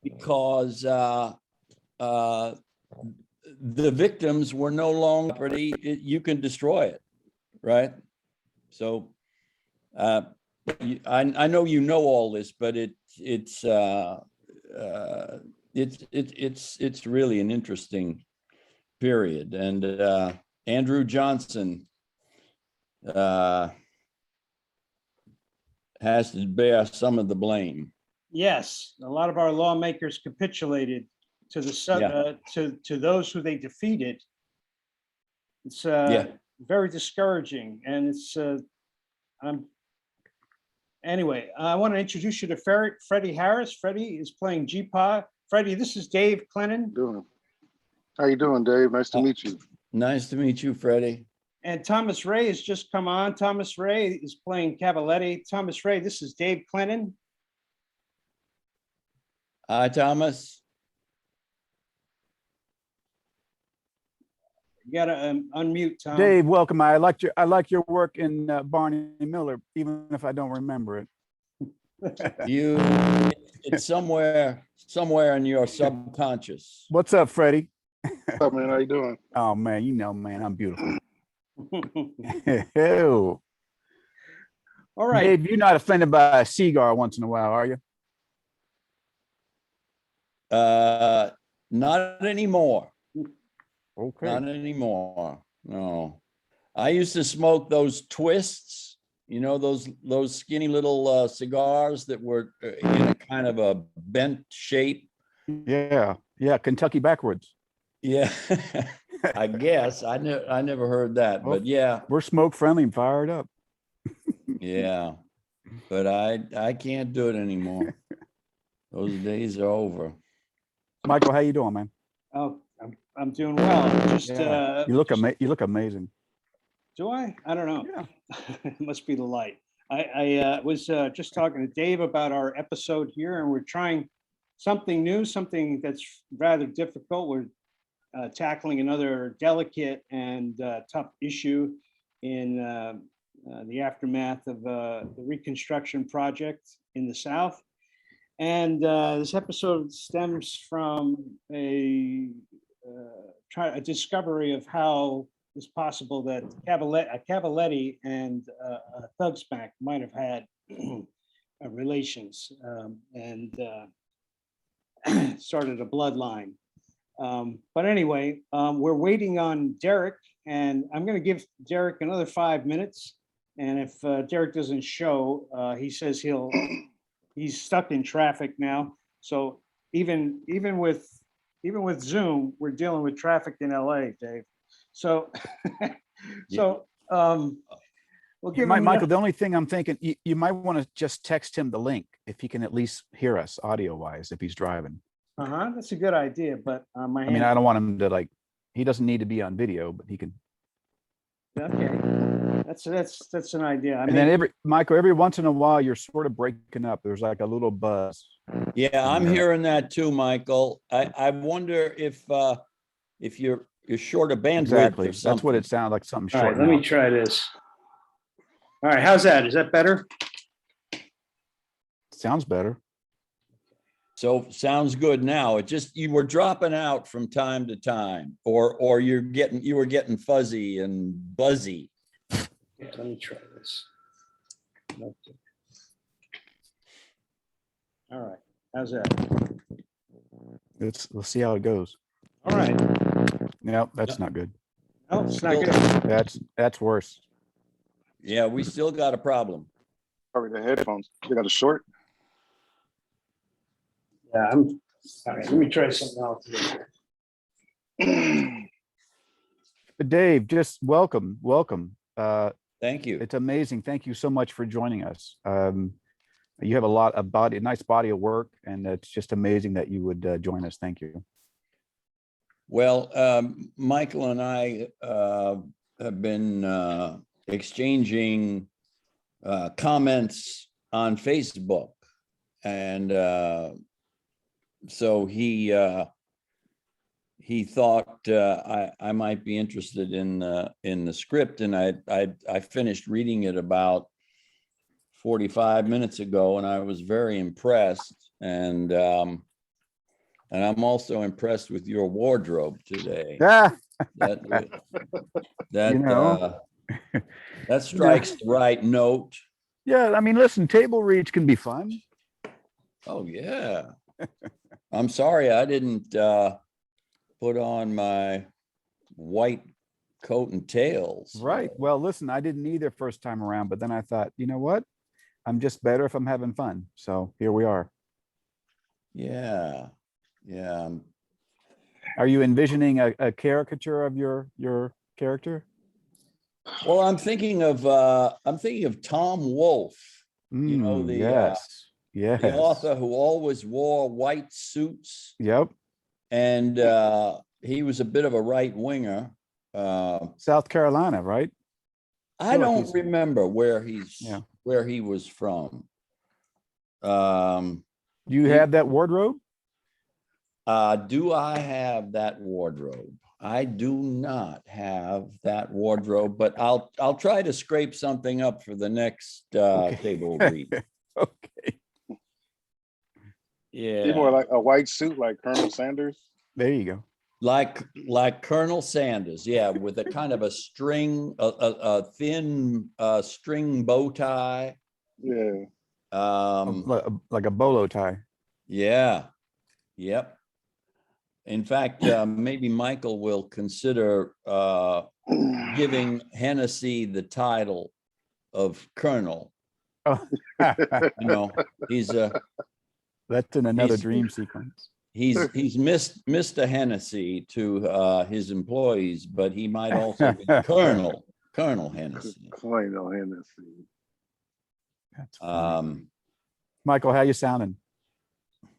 because the victims were no longer property. You can destroy it, right? So I know you know all this, but it's really an interesting period. And Andrew Johnson has to bear some of the blame. Yes, a lot of our lawmakers capitulated to the to those who they defeated. It's very discouraging, and it's anyway. I want to introduce you to Freddy Harris. Freddy is playing G-Pa. Freddy, this is Dave Clennon. How you doing, Dave? Nice to meet you. Nice to meet you, Freddy. And Thomas Ray has just come on. Thomas Ray is playing Cavaletti. Thomas Ray, this is Dave Clennon. Hi, Thomas. You gotta unmute, Tom. Dave, welcome. I like your work in Barney Miller, even if I don't remember it. It's somewhere in your subconscious. What's up, Freddie? What's up, man? How you doing? Oh man, you know, man, I'm beautiful. Ew. All right. Dave, you're not offended by a cigar once in a while, are you? Not anymore. Okay. Not anymore. No. I used to smoke those twists, you know, those skinny little cigars that were in a kind of a bent shape. Yeah. Kentucky backwards. Yeah. I guess I never heard that, Well, but yeah. We're smoke friendly and fired up. Yeah. But I can't do it anymore. Those days are over. Michael, how you doing, man? Oh, I'm doing well. Just you look amazing. Do I? I don't know. Yeah. It must be the light. I was just talking to Dave about our episode here, and we're trying something new, something that's rather difficult. We're tackling another delicate and tough issue in the aftermath of the Reconstruction Project in the South. And this episode stems from a discovery of how it's possible that Cavaletti and Thugsmack might have had relations and started a bloodline. But anyway, we're waiting on Derrick, and I'm going to give Derrick another 5 minutes. And if Derrick doesn't show, he says he's stuck in traffic now. So even with Zoom, we're dealing with traffic in LA, Dave. So we'll give him Michael, the only thing I'm thinking, you might want to just text him the link if he can at least hear us audio wise if he's driving. That's a good idea, but I mean, I don't want him to he doesn't need to be on video, but he can. Okay, that's an idea. And then every once in a while, you're sort of breaking up. There's like a little buzz. Yeah, I'm hearing that too, Michael. I wonder if you're short of bandwidth. Exactly. Or something. That's what it sounded like. Something All short. right, let me try this. All right, how's that? Is that better? Sounds better. So sounds good now. It just you were dropping out from time to time, or you were getting fuzzy and buzzy. Let me try this. All right, how's that? Let's see how it goes. All right. No, that's not good. No, it's not good. That's worse. Yeah, we still got a problem. Probably the headphones. They got a short. Yeah, all right, let me try something else. Dave, just welcome. Thank you. It's amazing. Thank you so much for joining us. You have a nice body of work, and it's just amazing that you would join us. Thank you. Well, Michael and I have been exchanging comments on Facebook, and so he thought I might be interested in the script, and I finished reading it about 45 minutes ago, and I was very impressed. And And I'm also impressed with your wardrobe today. Yeah, That, that, You know. that strikes the right note. yeah. I mean, listen, table reads can be fun. Oh, yeah. I'm sorry I didn't put on my white coat and tails. Right. Well, listen, I didn't either first time around, but then I thought, you know what? I'm just better if I'm having fun. So here we are. Yeah. Yeah. Are you envisioning a caricature of your character? Well, I'm thinking of Tom Wolfe, you know, Yes. Yes. the author who always wore white suits, Yep. and he was a bit of a right winger. South Carolina, right? I feel like don't he's- remember where Yeah. he was from. Do you He- have that wardrobe? Do I have that wardrobe? I do not have that wardrobe, but I'll try to scrape something up for the next Okay. table read. Okay. You more Yeah, like a white suit like Colonel Sanders? There you go. like Colonel Sanders, yeah, with a kind of a thin string bow tie. Yeah. Like a bolo tie. Yeah, yep. In fact, maybe Michael will consider giving Hennessy the title of Colonel. Oh. You know, he's That's in another He's- dream sequence. he's Mr. Hennessy to his employees, but he might also be Colonel Hennessy. Colonel Hennessy. That's funny. Um, Michael, how you sounding?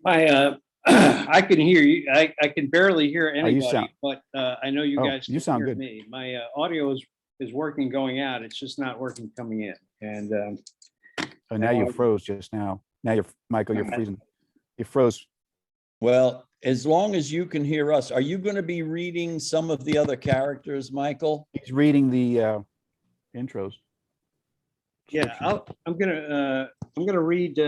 I can hear you. I can barely hear anybody, sound- but I know you Oh, guys you can sound hear good. me. My audio is working going out. It's just not working coming in. And Oh, now you now- froze just now. Now you're Michael, you're freezing. You froze. well, as long as you can hear us, are you going to be reading some of the other characters, Michael? He's reading the intros. yeah, I'm gonna read.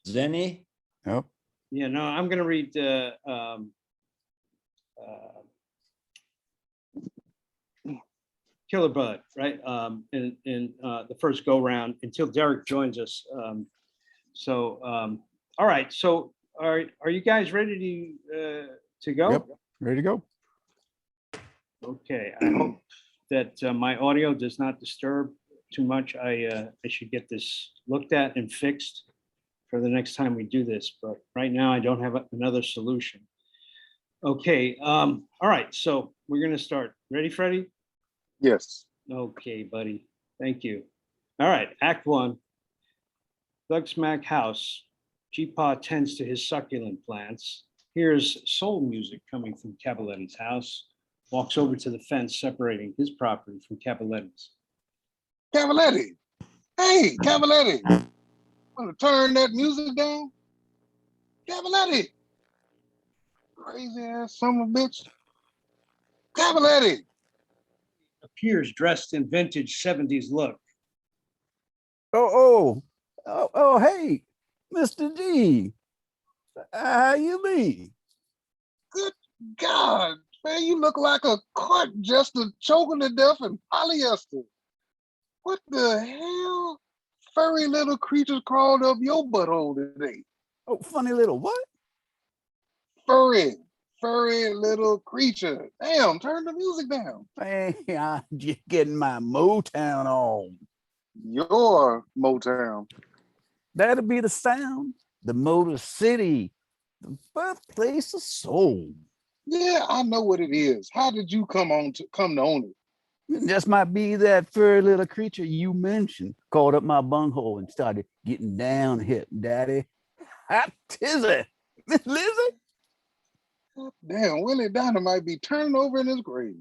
Zenny? Nope. Yeah, no, I'm gonna read Killer Bud, right? In the first go round until Derrick joins us. All right. So are you guys ready to go? Yep. Ready to go. Okay. I hope that my audio does not disturb too much. I should get this looked at and fixed for the next time we do this, but right now I don't have another solution. Okay. All right. So we're gonna start. Ready, Freddie? Yes. Okay, buddy. Thank you. All right, Act 1. Thugsmack house. G-Pa tends to his succulent plants. Hears soul music coming from Cavaletti's house. Walks over to the fence separating his property from Cavaletti's. Cavaletti. Hey, Cavaletti. Want to turn that music down? Cavaletti. Crazy ass son of a bitch. Cavaletti. Appears dressed in vintage 70s look. Oh, hey, Mr. G. How you be? Good God, man, you look like a court jester choking to death in polyester. What the hell? Furry little creatures crawled up your butthole today. Oh, funny little what? Furry little creature. Damn, turn the music down. Hey, I'm just getting my Motown on. Your Motown. That'll be the sound. The Motor City, the birthplace of soul. Yeah, I know what it is. How did you come to own it? This might be that furry little creature you mentioned. Caught up my bunghole and started getting down hip, daddy. Hot tizzy. Miss Lizzie? Damn, Willie Donner might be turning over in his grave.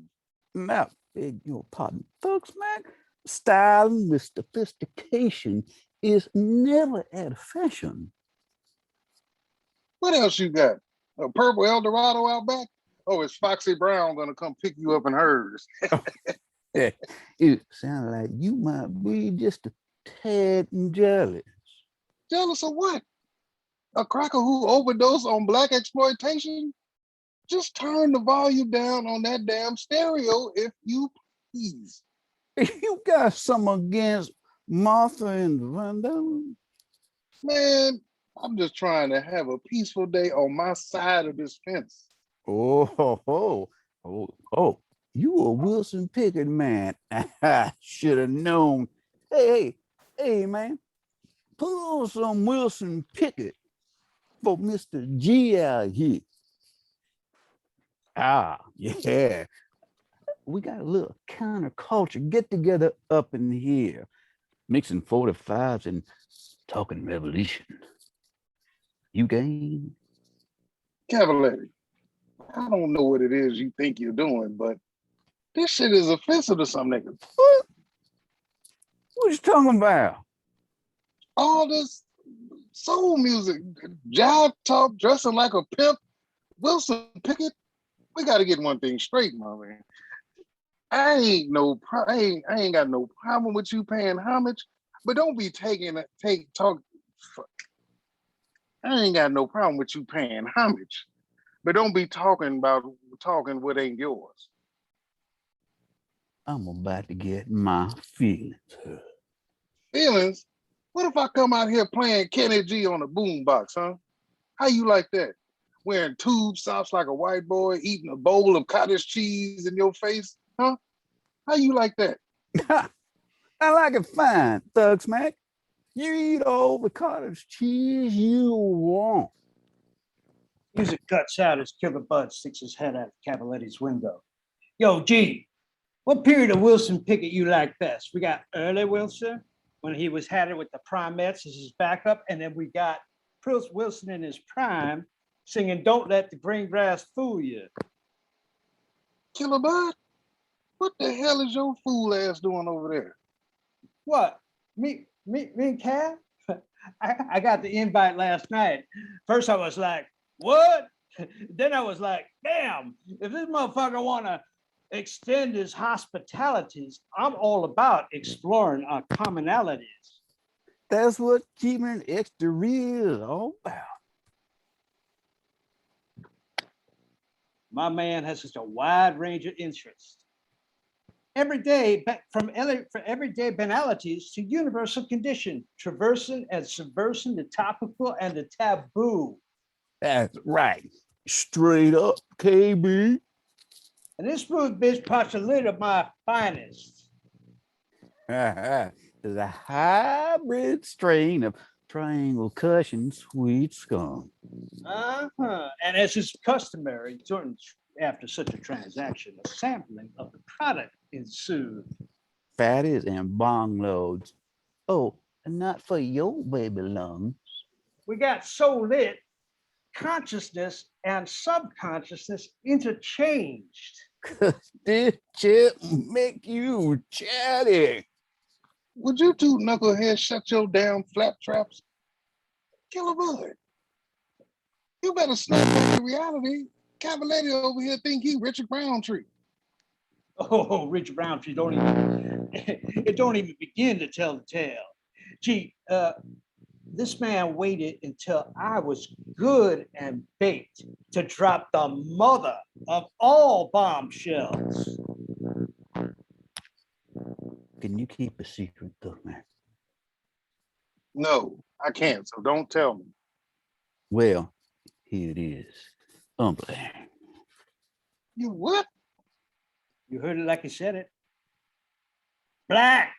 Now, beg your pardon, Thugsmack. Style with sophistication is never out of fashion. What else you got? A purple Eldorado out back? Oh, is Foxy Brown gonna come pick you up in hers? It sounds like you might be just a tad jealous. Jealous of what? A cracker who overdosed on black exploitation? Just turn the volume down on that damn stereo if you please. You got some against Martha and Vanda? Man, I'm just trying to have a peaceful day on my side of this fence. Oh, you a Wilson Pickett man. I should have known. Hey, man, pull some Wilson Pickett for Mr. G out here. Ah, yeah. We got a little counterculture get together up in here, mixing 45s and talking revolution. You game? Cavalier, I don't know what it is you think you're doing, but this shit is offensive to some niggas. What you talking about? All this soul music, jive talk, dressing like a pimp, Wilson Pickett. We got to get one thing straight, my man. I ain't got no problem with you paying homage, but don't be talk. I ain't got no problem with you paying homage, but don't be talking what ain't yours. I'm about to get my feelings hurt. Feelings? What if I come out here playing Kenny G on a boombox, huh? How you like that? Wearing tube socks like a white boy, eating a bowl of cottage cheese in your face, huh? How you like that? I like it fine, Thugsmack. You eat all the cottage cheese you want. Music cuts out as Killer Bud sticks his head out of Cavaletti's window. Yo, G, what period of Wilson Pickett you like best? We got early Wilson, when he was had it with the Primettes as his backup, and then we got Prince Wilson in his prime singing "Don't Let the Green Grass Fool You." Killer Bud, what the hell is your fool ass doing over there? What? Me and Cav? I got the invite last night. First I was like, what? Then I was like, damn, if this motherfucker wanna extend his hospitalities, I'm all about exploring our commonalities. That's what keeping it extra real is all about. My man has such a wide range of interests. Every day, from everyday banalities to universal condition, traversing and subversing the topical and the taboo. That's right. Straight up, KB. And this smooth bitch postulated my finest. Is a hybrid strain of triangle cushion sweet scum. And as is customary, after such a transaction, a sampling of the product ensued. Fatties and bong loads. Oh, not for your baby lungs. We got so lit, consciousness and subconsciousness interchanged. Cause this chip make you chatty. Would you two knuckleheads shut your damn flap traps? Killer Bud, you better snap back to reality. Cavaletti over here think he Richard Browntree. Oh, Richard Browntree don't even begin to tell the tale. Gee, this man waited until I was good and baked to drop the mother of all bombshells. Can you keep a secret, man? No, I can't, so don't tell me. Well, here it is. Humbly. You what? You heard it like he said it. Black.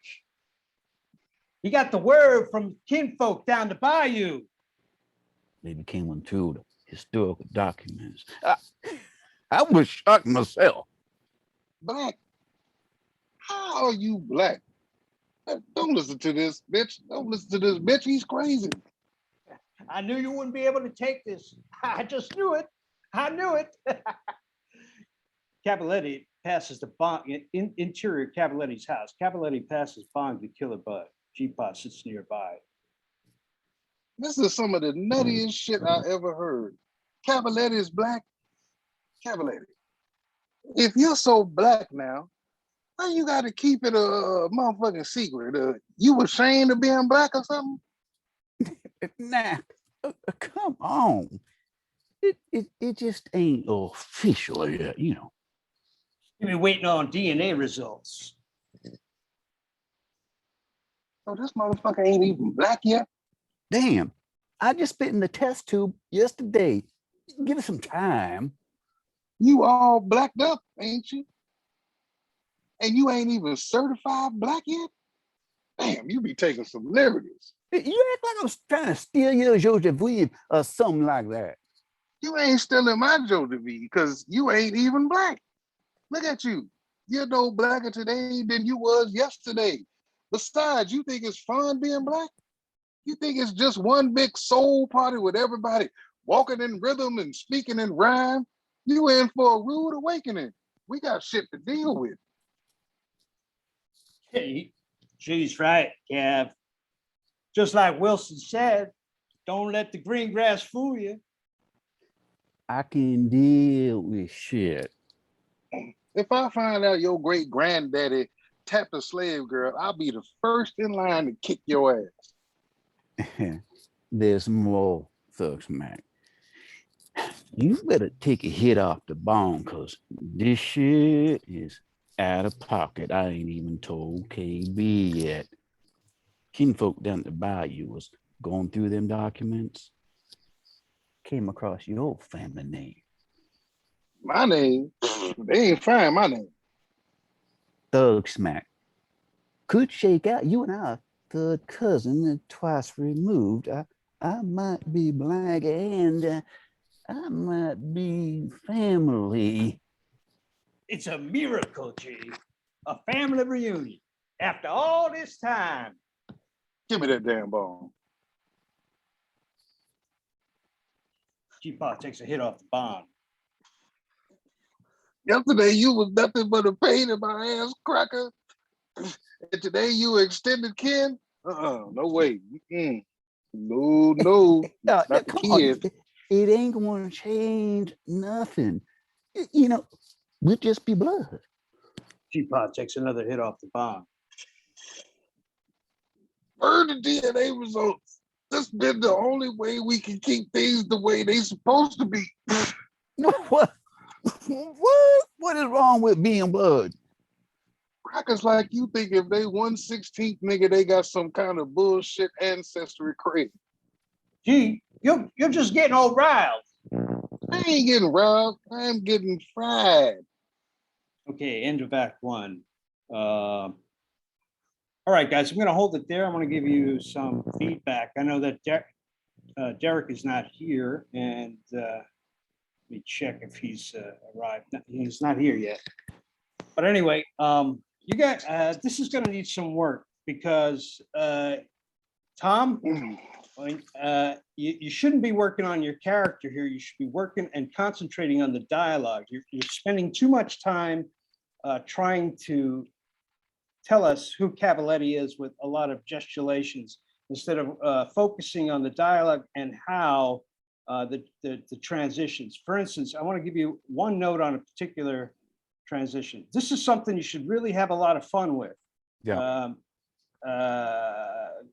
He got the word from kinfolk down the bayou. They became one through the historical documents. I was shocked myself. Black? How are you black? Don't listen to this bitch. Don't listen to this bitch. He's crazy. I knew you wouldn't be able to take this. I just knew it. I knew it. Cavaletti passes the bong in interior Cavaletti's house. Cavaletti passes bong to Killer Bud. G-Pot sits nearby. This is some of the nuttiest shit I ever heard. Cavaletti is black. Cavalier, if you're so black now, why you got to keep it a motherfucking secret? You ashamed of being black or something? Nah, come on. It just ain't official yet, you know. You've been waiting on DNA results. So this motherfucker ain't even black yet? Damn, I just spit in the test tube yesterday. Give it some time. You all blacked up, ain't you? And you ain't even certified black yet? Damn, you be taking some liberties. You act like I was trying to steal your Joseph Weave or something like that. You ain't stealing my Joseph because you ain't even black. Look at you. You're no blacker today than you was yesterday. Besides, you think it's fun being black? You think it's just one big soul party with everybody walking in rhythm and speaking in rhyme? You in for a rude awakening. We got shit to deal with. Hey, she's right, Cav. Just like Wilson said, don't let the green grass fool you. I can deal with shit. If I find out your great granddaddy tapped a slave girl, I'll be the first in line to kick your ass. There's more, Thugsmack. You better take a hit off the bone, because this shit is out of pocket. I ain't even told KB yet. Kinfolk down at the bayou was going through them documents. Came across your family name. My name? They ain't find my name. Thugsmack. Could shake out. You and I are third cousin and twice removed. I might be black and I might be family. It's a miracle, G. A family reunion. After all this time. Give me that damn bone. G-Paw takes a hit off the bond. Yesterday you was nothing but a pain in my ass cracker. And today you extended kin? No way. No, not the Come on. kid. It ain't going to change nothing. You know, we'll just be blood. G-Paw takes another hit off the bond. Burn the DNA results. This been the only way we can keep things the way they supposed to be. What? What is wrong with being blood? Crackers like you think if they 1/16th nigga, they got some kind of bullshit ancestry credit. Gee, you're just getting all riled. I ain't getting robbed. I'm getting fried. Okay, end of Act 1. All right, guys, I'm going to hold it there. I'm going to give you some feedback. I know that Derrick is not here, and let me check if he's arrived. No, he's not here yet. But anyway, you guys, this is going to need some work because Tom, you shouldn't be working on your character here. You should be working and concentrating on the dialogue. You're spending too much time trying to tell us who Cavaletti is with a lot of gesticulations instead of focusing on the dialogue and how the transitions. For instance, I want to give you one note on a particular transition. This is something you should really have a lot of fun with. Yeah.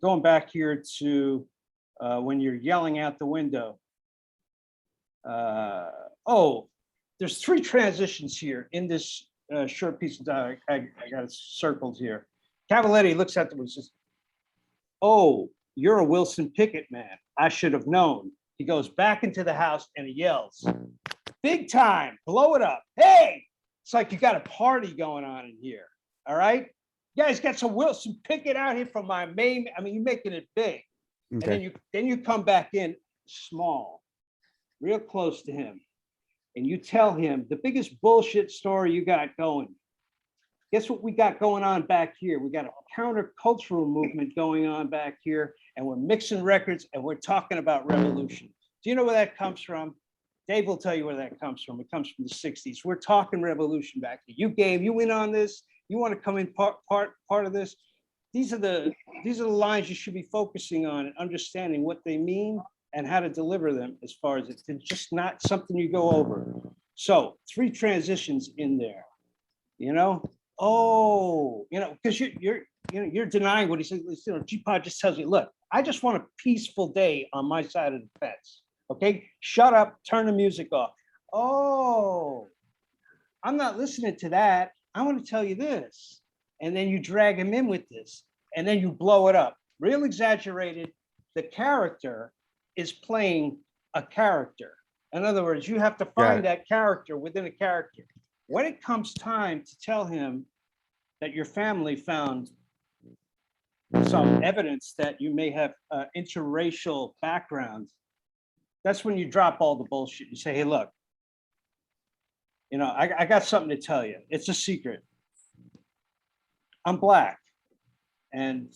Going back here to when you're yelling out the window. Oh, there's 3 transitions here in this short piece of dialogue. I got it circled here. Cavaletti looks at them and says, "Oh, you're a Wilson Pickett man. I should have known." He goes back into the house and he yells, "Big time, blow it up. Hey!" It's like you got a party going on in here. All right? You guys got some Wilson Pickett out here from my main. I mean, you're making it big. Okay. And then you come back in small, real close to him. And you tell him the biggest bullshit story you got going. Guess what we got going on back here? We got a countercultural movement going on back here, and we're mixing records and we're talking about revolution. Do you know where that comes from? Dave will tell you where that comes from. It comes from the 60s. We're talking revolution back here. You game, you in on this. You want to come in part of this. These are the lines you should be focusing on and understanding what they mean and how to deliver them as far as it's just not something you go over. So 3 transitions in there, you know? Oh, you know, because you're denying what he says. You know, G-Pod just tells you, look, I just want a peaceful day on my side of the fence. Okay, shut up, turn the music off. Oh, I'm not listening to that. I want to tell you this. And then you drag him in with this, and then you blow it up. Real exaggerated. The character is playing a character. In other words, you have to find that character within a character. When it comes time to tell him that your family found some evidence that you may have interracial background, that's when you drop all the bullshit. You say, hey, look, you know, I got something to tell you. It's a secret. I'm Black. And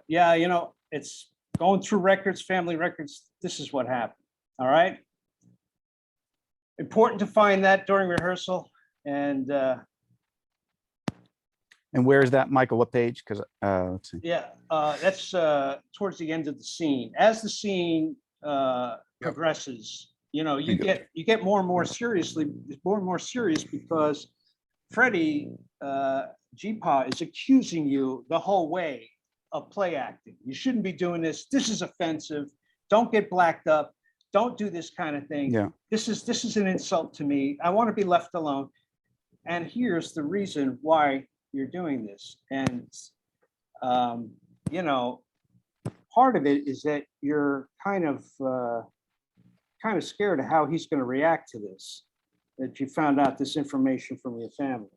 yeah, you know, it's going through records, family records. This is what happened. All right. Important to find that during rehearsal. And where is that, Michael? What page? Because let's see. yeah, that's towards the end of the scene. As the scene progresses, you know, you get more and more serious because Freddy G-Pa is accusing you the whole way of play acting. You shouldn't be doing this. This is offensive. Don't get blacked up. Don't do this kind of thing. Yeah. This is an insult to me. I want to be left alone. And here's the reason why you're doing this. And you know, part of it is that you're kind of scared of how he's going to react to this, that you found out this information from your family.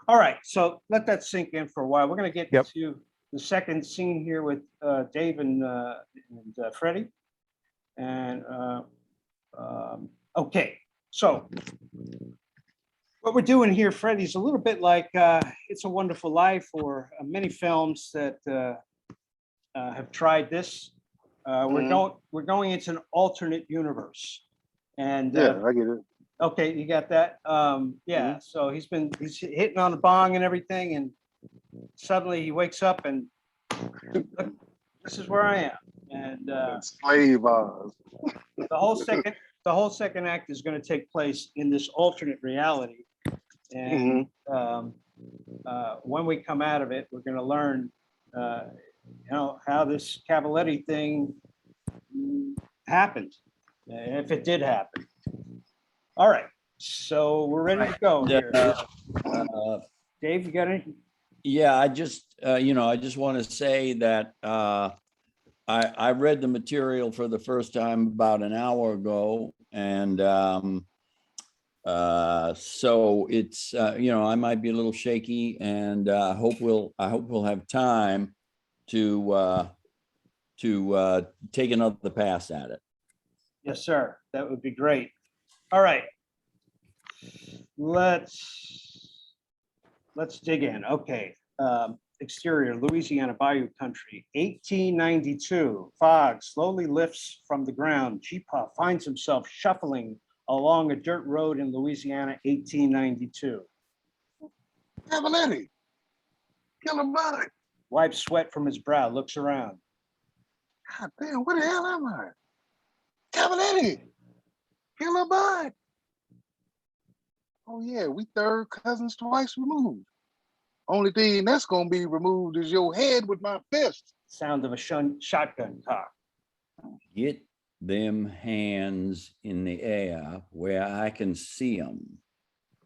All right, so let that sink in for a while. We're going to get to the second scene here with Dave and Freddy. And okay, so what we're doing here, Freddy's a little bit like It's a Wonderful Life, or many films that have tried this. We're going into an alternate universe, and yeah, I get it. okay, you got that. Yeah, so he's hitting on the bong and everything, and suddenly he wakes up and look, this is where I am. And slave Oz. the whole second act is going to take place in this alternate reality. And when we come out of it, we're going to learn, you know, how this Cavaletti thing happened, if it did happen. All right, so we're ready to go here. Dave, you got anything? Yeah, I just, you know, I just want to say that I read the material for the first time about an hour ago, and so it's, you know, I might be a little shaky, and I hope we'll have time to take another pass at it. Yes, sir. That would be great. All right. Let's dig in. Okay. Exterior, Louisiana Bayou Country, 1892. Fog slowly lifts from the ground. G-Pa finds himself shuffling along a dirt road in Louisiana, 1892. Cavaletti, kill him back. Wipes sweat from his brow, looks around. God damn, where the hell am I? Cavaletti, kill him back. Oh yeah, we third cousins twice removed. Only thing that's gonna be removed is your head with my fist. Sound of a shotgun cock. Get them hands in the air where I can see them.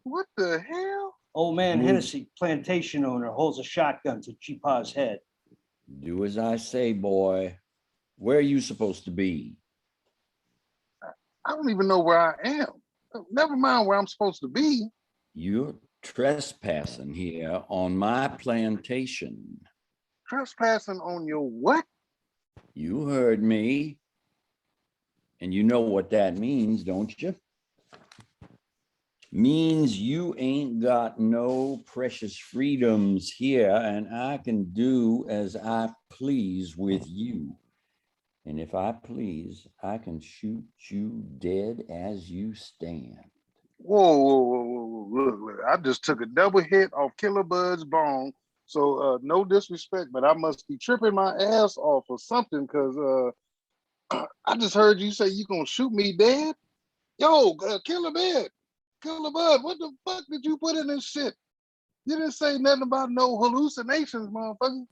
What the hell? Old man Hennessy, plantation owner, holds a shotgun to G-Pa's head. Do as I say, boy. Where are you supposed to be? I don't even know where I am. Never mind where I'm supposed to be. You're trespassing here on my plantation. Trespassing on your what? You heard me. And you know what that means, don't you? Means you ain't got no precious freedoms here, and I can do as I please with you. And if I please, I can shoot you dead as you stand. Whoa. Look. I just took a double hit off Killer Bud's bone. So no disrespect, but I must be tripping my ass off or something, because I just heard you say you gonna shoot me dead. Yo, Killer Bud, Killer Bud, what the fuck did you put in this shit? You didn't say nothing about no hallucinations, motherfucker.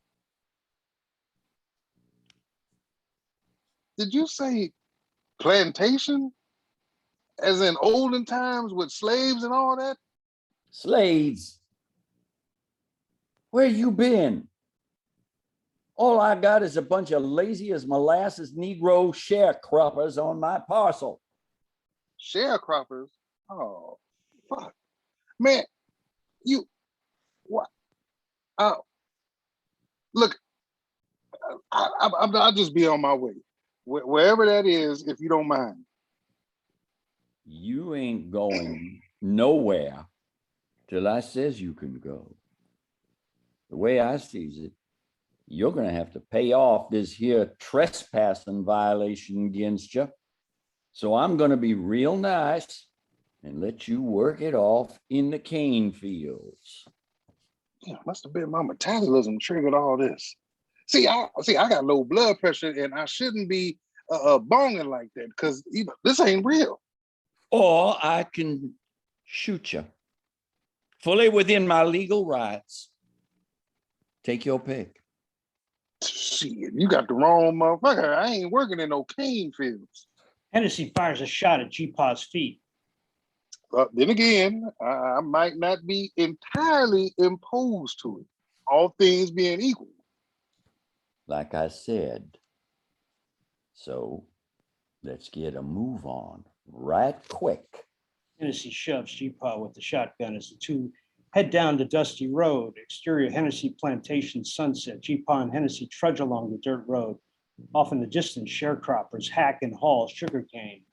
Did you say plantation? As in olden times with slaves and all that? Slaves, where you been? All I got is a bunch of lazy as molasses Negro sharecroppers on my parcel. Sharecroppers? Oh, fuck. Man, you, what? Oh, look, I'll just be on my way. Wherever that is, if you don't mind. You ain't going nowhere till I says you can go. The way I sees it, you're going to have to pay off this here trespassing violation against you. So I'm going to be real nice and let you work it off in the cane fields. Yeah, must have been my metabolism triggered all this. See, I got low blood pressure and I shouldn't be bonging like that because this ain't real. Or I can shoot you fully within my legal rights. Take your pick. Shit, you got the wrong motherfucker. I ain't working in no cane fields. Hennessy fires a shot at G-Paw's feet. Then again, I might not be entirely imposed to it, all things being equal. Like I said. So let's get a move on right quick. Hennessy shoves G-Paw with the shotgun as the two head down the dusty road. Exterior Hennessy plantation sunset. G-Paw and Hennessy trudge along the dirt road. Off in the distance, sharecroppers hack and haul sugarcane.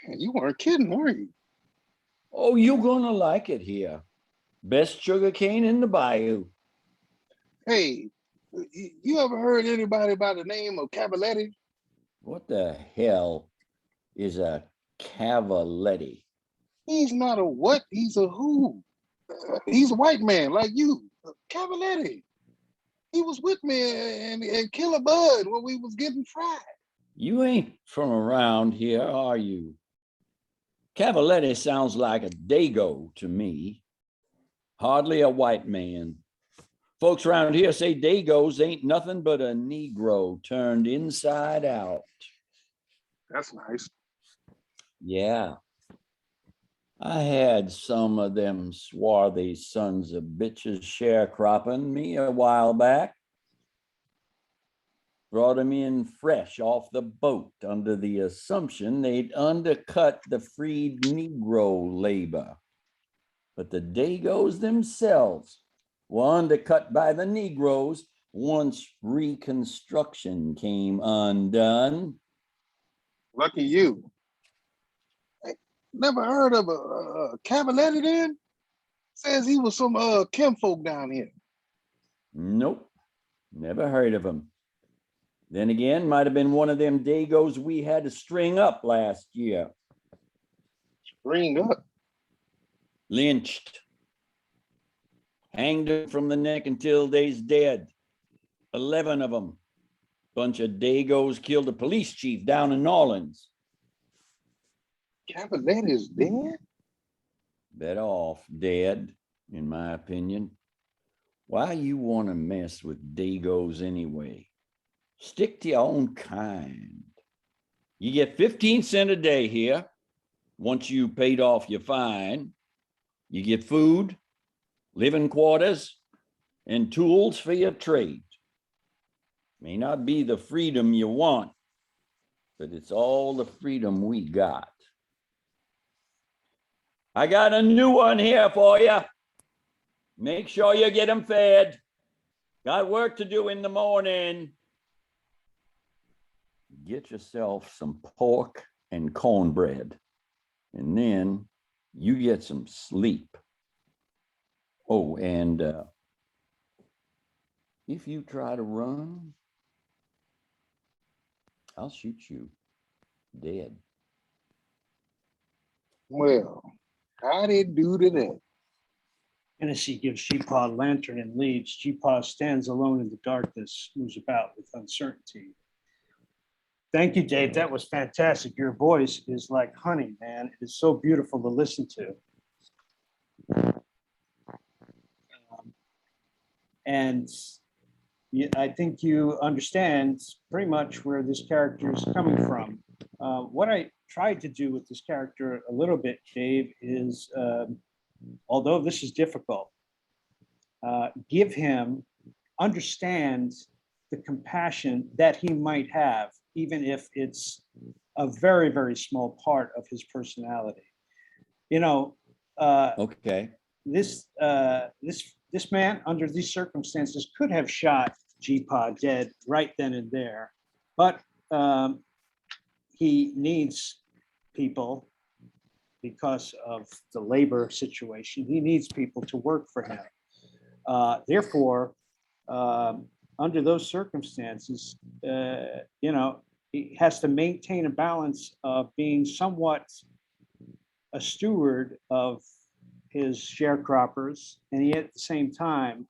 You weren't kidding, were you? Oh, you're gonna like it here. Best sugarcane in the bayou. Hey, you ever heard anybody by the name of Cavaletti? What the hell is a cavaletti? He's not a what, he's a who. He's a white man like you. Cavaletti. He was with me and Killer Bud when we was getting fried. You ain't from around here, are you? Cavaletti sounds like a dago to me. Hardly a white man. Folks around here say dagos ain't nothing but a Negro turned inside out. That's nice. Yeah. I had some of them swarthy sons of bitches sharecropping me a while back. Brought them in fresh off the boat under the assumption they'd undercut the freed Negro labor. But the Dagos themselves were undercut by the Negroes once Reconstruction came undone. Lucky you. I never heard of a Cavaletti then? Says he was some kinfolk down here. Nope, never heard of him. Then again, might have been one of them Dagos we had to string up last year. String up? Lynched. Hanged them from the neck until they's dead. 11 of them. Bunch of Dagos killed a police chief down in New Orleans. Cavaletti's dead? Better off dead, in my opinion. Why you want to mess with Dagos anyway? Stick to your own kind. You get 15 cents a day here. Once you paid off your fine, you get food, living quarters, and tools for your trade. May not be the freedom you want, but it's all the freedom we got. I got a new one here for you. Make sure you get them fed. Got work to do in the morning. Get yourself some pork and cornbread, and then you get some sleep. Oh, and if you try to run, I'll shoot you dead. Well, how'd it do to that? Hennessy gives G-Paw a lantern and leaves. G-Paw stands alone in the darkness, moves about with uncertainty. Thank you, Dave. That was fantastic. Your voice is like honey, man. It is so beautiful to listen to. And I think you understand pretty much where this character is coming from. What I tried to do with this character a little bit, Dave, is although this is difficult, give him, understand the compassion that he might have, even if it's a very, very small part of his personality. You know, Okay. this man, under these circumstances, could have shot G-Pod dead right then and there, but he needs people because of the labor situation. He needs people to work for him. Therefore, under those circumstances, you know, he has to maintain a balance of being somewhat a steward of his sharecroppers, and yet at the same time,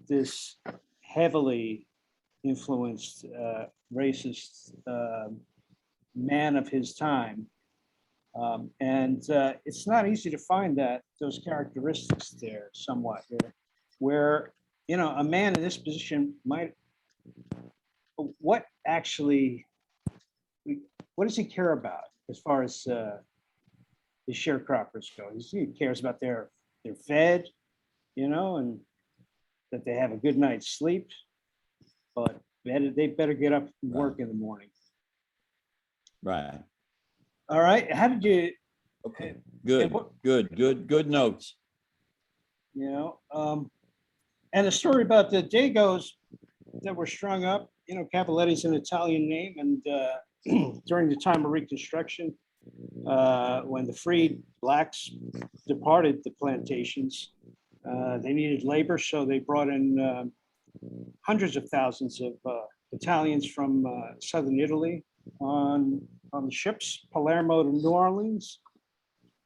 this heavily influenced, racist man of his time. And it's not easy to find those characteristics there somewhat, where, you know, a man in this position might, what does he care about as far as the sharecroppers go? He cares about they're fed, you know, and that they have a good night's sleep, but they better get up and work in the morning. Right. All right. How did you? Okay. Good notes. You know, and the story about the Dagos that were strung up. You know, Cavalletti's an Italian name, and during the time of Reconstruction, when the freed blacks departed the plantations, they needed labor, so they brought in hundreds of thousands of Italians from southern Italy on the ships, Palermo to New Orleans,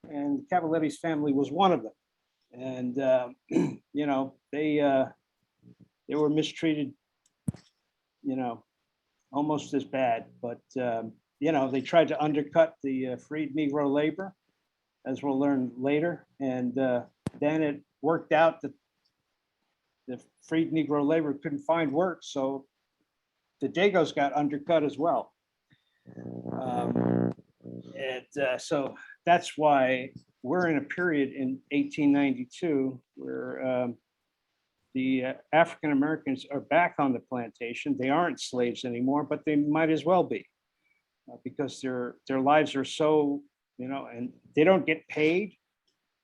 and Cavalletti's family was one of them. And you know, they were mistreated, you know, almost as bad, but you know, they tried to undercut the freed Negro labor, as we'll learn later, and then it worked out that the freed Negro labor couldn't find work, so the Dagos got undercut as well. So that's why we're in a period in 1892 where the African Americans are back on the plantation. They aren't slaves anymore, but they might as well be, because their lives are so, you know, and they don't get paid.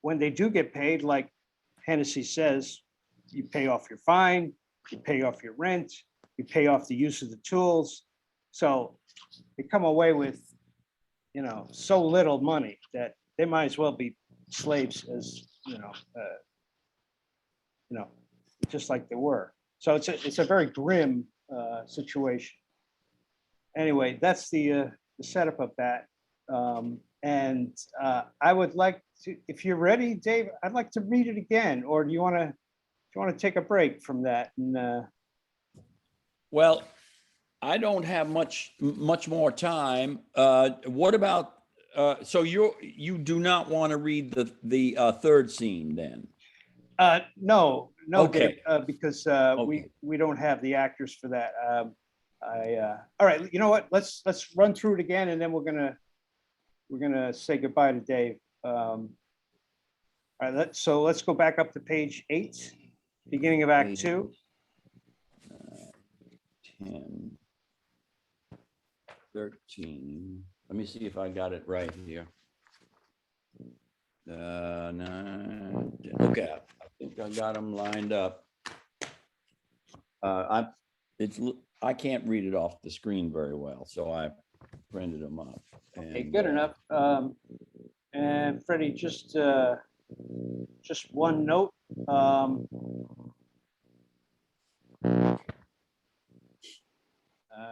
When they do get paid, like Hennessy says, you pay off your fine, you pay off your rent, you pay off the use of the tools. So they come away with, you know, so little money that they might as well be slaves as, you know, just like they were. So it's a very grim situation. Anyway, that's the setup of that. And I would like to, if you're ready, Dave, I'd like to read it again, or do you want to take a break from that? And Well, I don't have much more time. What about? So you do not want to read the third scene then? no, Okay. Dave, because Okay. we don't have the actors for that. All right, you know what? Let's run through it again, and then we're gonna say goodbye to Dave. All right, let's go back up to page 8, beginning of Act 2. 10, 13. Let me see if I got it right here. 9, 10. Okay, I think I got them lined up. I can't read it off the screen very well, so I printed them up. Okay, And, good enough. And Freddie, just one note.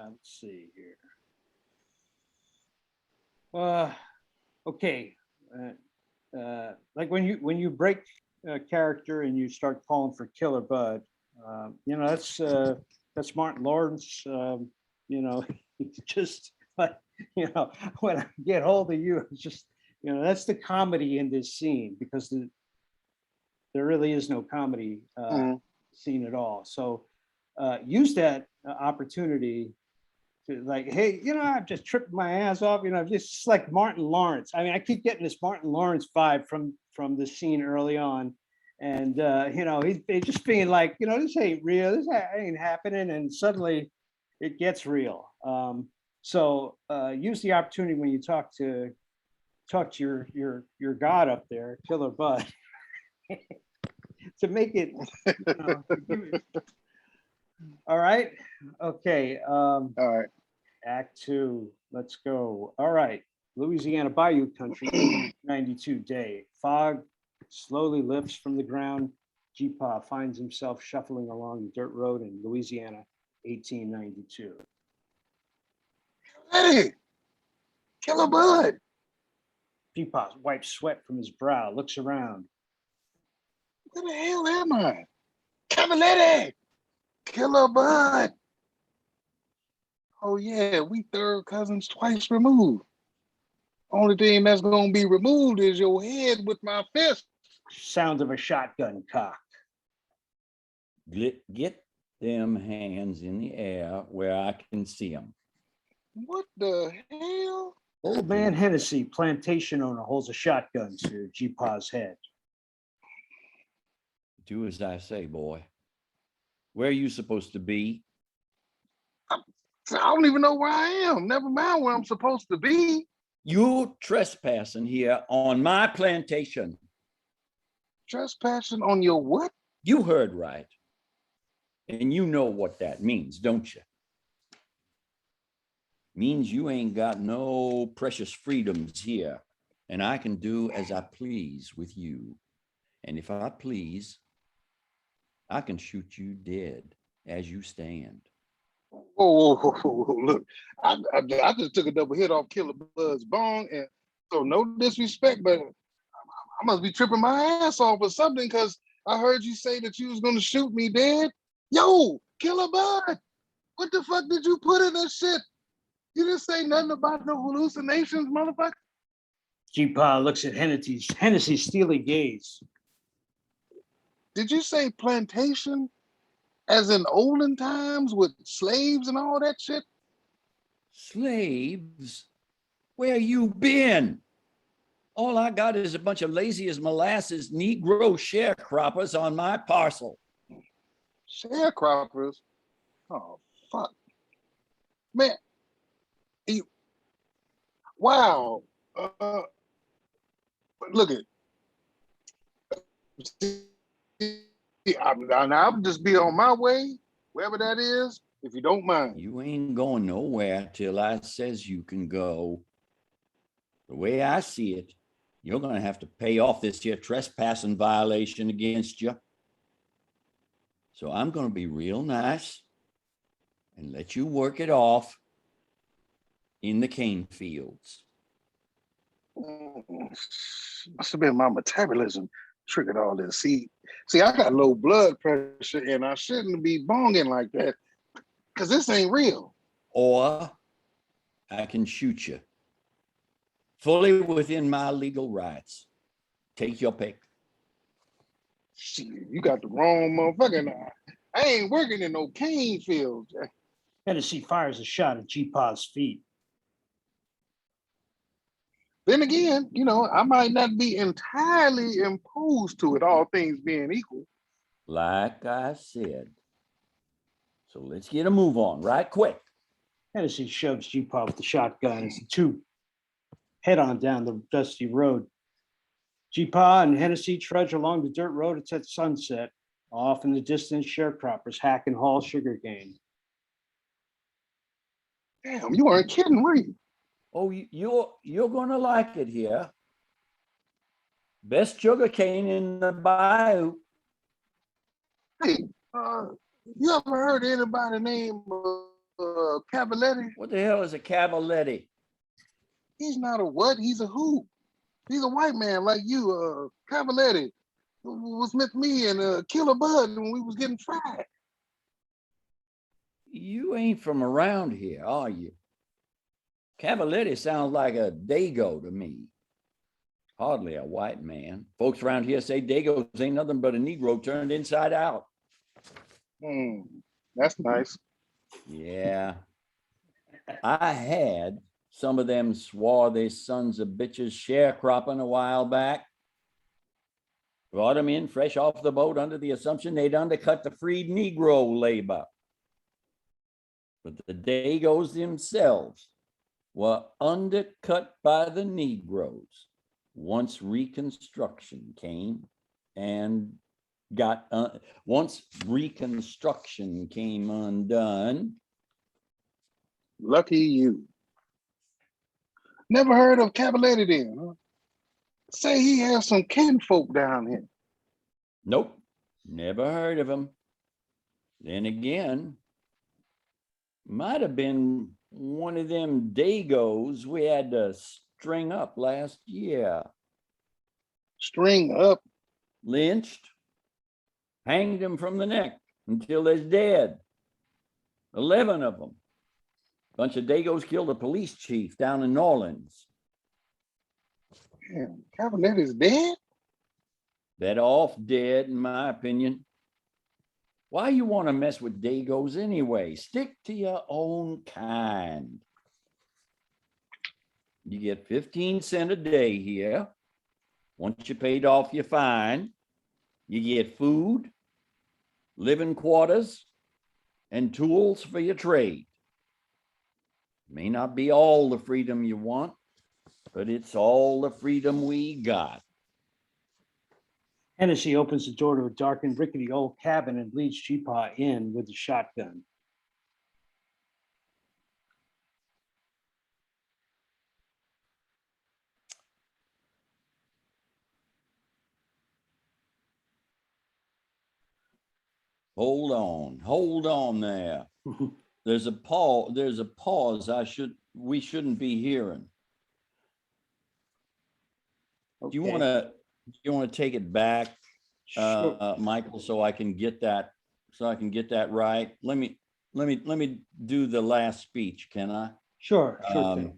Let's see here. Okay. Like when you break a character and you start calling for Killer Bud, you know, that's Martin Lawrence. You know, just, but, when I get hold of you, it's just, that's the comedy in this scene, because there really is no comedy scene at all. So use that opportunity to like, hey, I've just tripped my ass off, just like Martin Lawrence. I mean, I keep getting this Martin Lawrence vibe from the scene early on. And, he's just being like, this ain't real, this ain't happening. And suddenly it gets real. So use the opportunity when you talk to your God up there, Killer Bud, to make it, all right. Okay. All right. Act 2. Let's go. All right. Louisiana Bayou Country, 92 day. Fog slowly lifts from the ground. G-Pa finds himself shuffling along the dirt road in Louisiana, 1892. Hey, Killer Bud. G-Pa wipes sweat from his brow, looks around. Where the hell am I? Cavaletti. Killer Bud. Oh yeah, we third cousins twice removed. Only thing that's gonna be removed is your head with my fist. Sound of a shotgun cock. Get them hands in the air where I can see them. What the hell? Old man Hennessy, plantation owner, holds a shotgun to G-Pa's head. Do as I say, boy. Where are you supposed to be? I don't even know where I am. Never mind where I'm supposed to be. You're trespassing here on my plantation. Trespassing on your what? You heard right. And you know what that means, don't you? Means you ain't got no precious freedoms here, and I can do as I please with you. And if I please, I can shoot you dead as you stand. Oh, look, I just took a double hit off Killer Bud's bong, and so no disrespect, but I must be tripping my ass off or something, because I heard you say that you was gonna shoot me dead. Yo, Killer Bud, what the fuck did you put in this shit? You didn't say nothing about no hallucinations, motherfucker. G-Pa looks at Hennessy's steely gaze. Did you say plantation? As in olden times with slaves and all that shit? Slaves? Where you been? All I got is a bunch of lazy as molasses Negro sharecroppers on my parcel. Sharecroppers? Oh, fuck. Man, wow. Look at I'll just be on my way, wherever that is, if you don't mind. You ain't going nowhere till I says you can go. The way I see it, you're going to have to pay off this here trespassing violation against you. So I'm going to be real nice and let you work it off in the cane fields. Must have been my metabolism triggered all this. See, I got low blood pressure and I shouldn't be bonging like that because this ain't real. Or I can shoot you. Fully within my legal rights. Take your pick. Shit, you got the wrong motherfucker. I ain't working in no cane fields. Hennessy fires a shot at G-Pa's feet. Then again, I might not be entirely imposed to it, all things being equal. Like I said. So let's get a move on right quick. Hennessy shoves G-Pa with the shotgun as the two head on down the dusty road. G-Pa and Hennessy trudge along the dirt road. It's at sunset. Off in the distance, sharecroppers hack and haul sugarcane. Damn, you weren't kidding, were you? Oh, you're gonna like it here. Best sugar cane in the bayou. Hey, you ever heard of anybody named Cavaletti? What the hell is a cavaletti? He's not a what? He's a who? He's a white man like you, Cavaletti. Was with me and Killer Bud when we was getting fried. You ain't from around here, are you? Cavaletti sounds like a Dago to me. Hardly a white man. Folks around here say Dagos ain't nothing but a Negro turned inside out. That's nice. Yeah. I had some of them swarthy sons of bitches sharecropping a while back. Brought them in fresh off the boat under the assumption they'd undercut the freed Negro labor. But the Dagos themselves were undercut by the Negroes once Reconstruction came and once Reconstruction came undone. Lucky you. Never heard of Cavaletti then, huh? Say he has some kinfolk down here. Nope, never heard of him. Then again, might have been one of them Dagos we had to string up last year. String up? Lynched, hanged him from the neck until they're dead. 11 of them. Bunch of Dagos killed a police chief down in New Orleans. Damn, Cavaletti's dead? That off dead, in my opinion. Why you want to mess with Dagos anyway? Stick to your own kind. You get 15 cents a day here. Once you paid off your fine, you get food, living quarters, and tools for your trade. May not be all the freedom you want, but it's all the freedom we got. Hennessy opens the door to a darkened, rickety old cabin and leads Cheepaw in with the shotgun. Hold on there. There's a pause we shouldn't be hearing. Okay. Do you want to take it back, Sure. Michael, so I can get that right? Let me do the last speech, can I? Sure thing.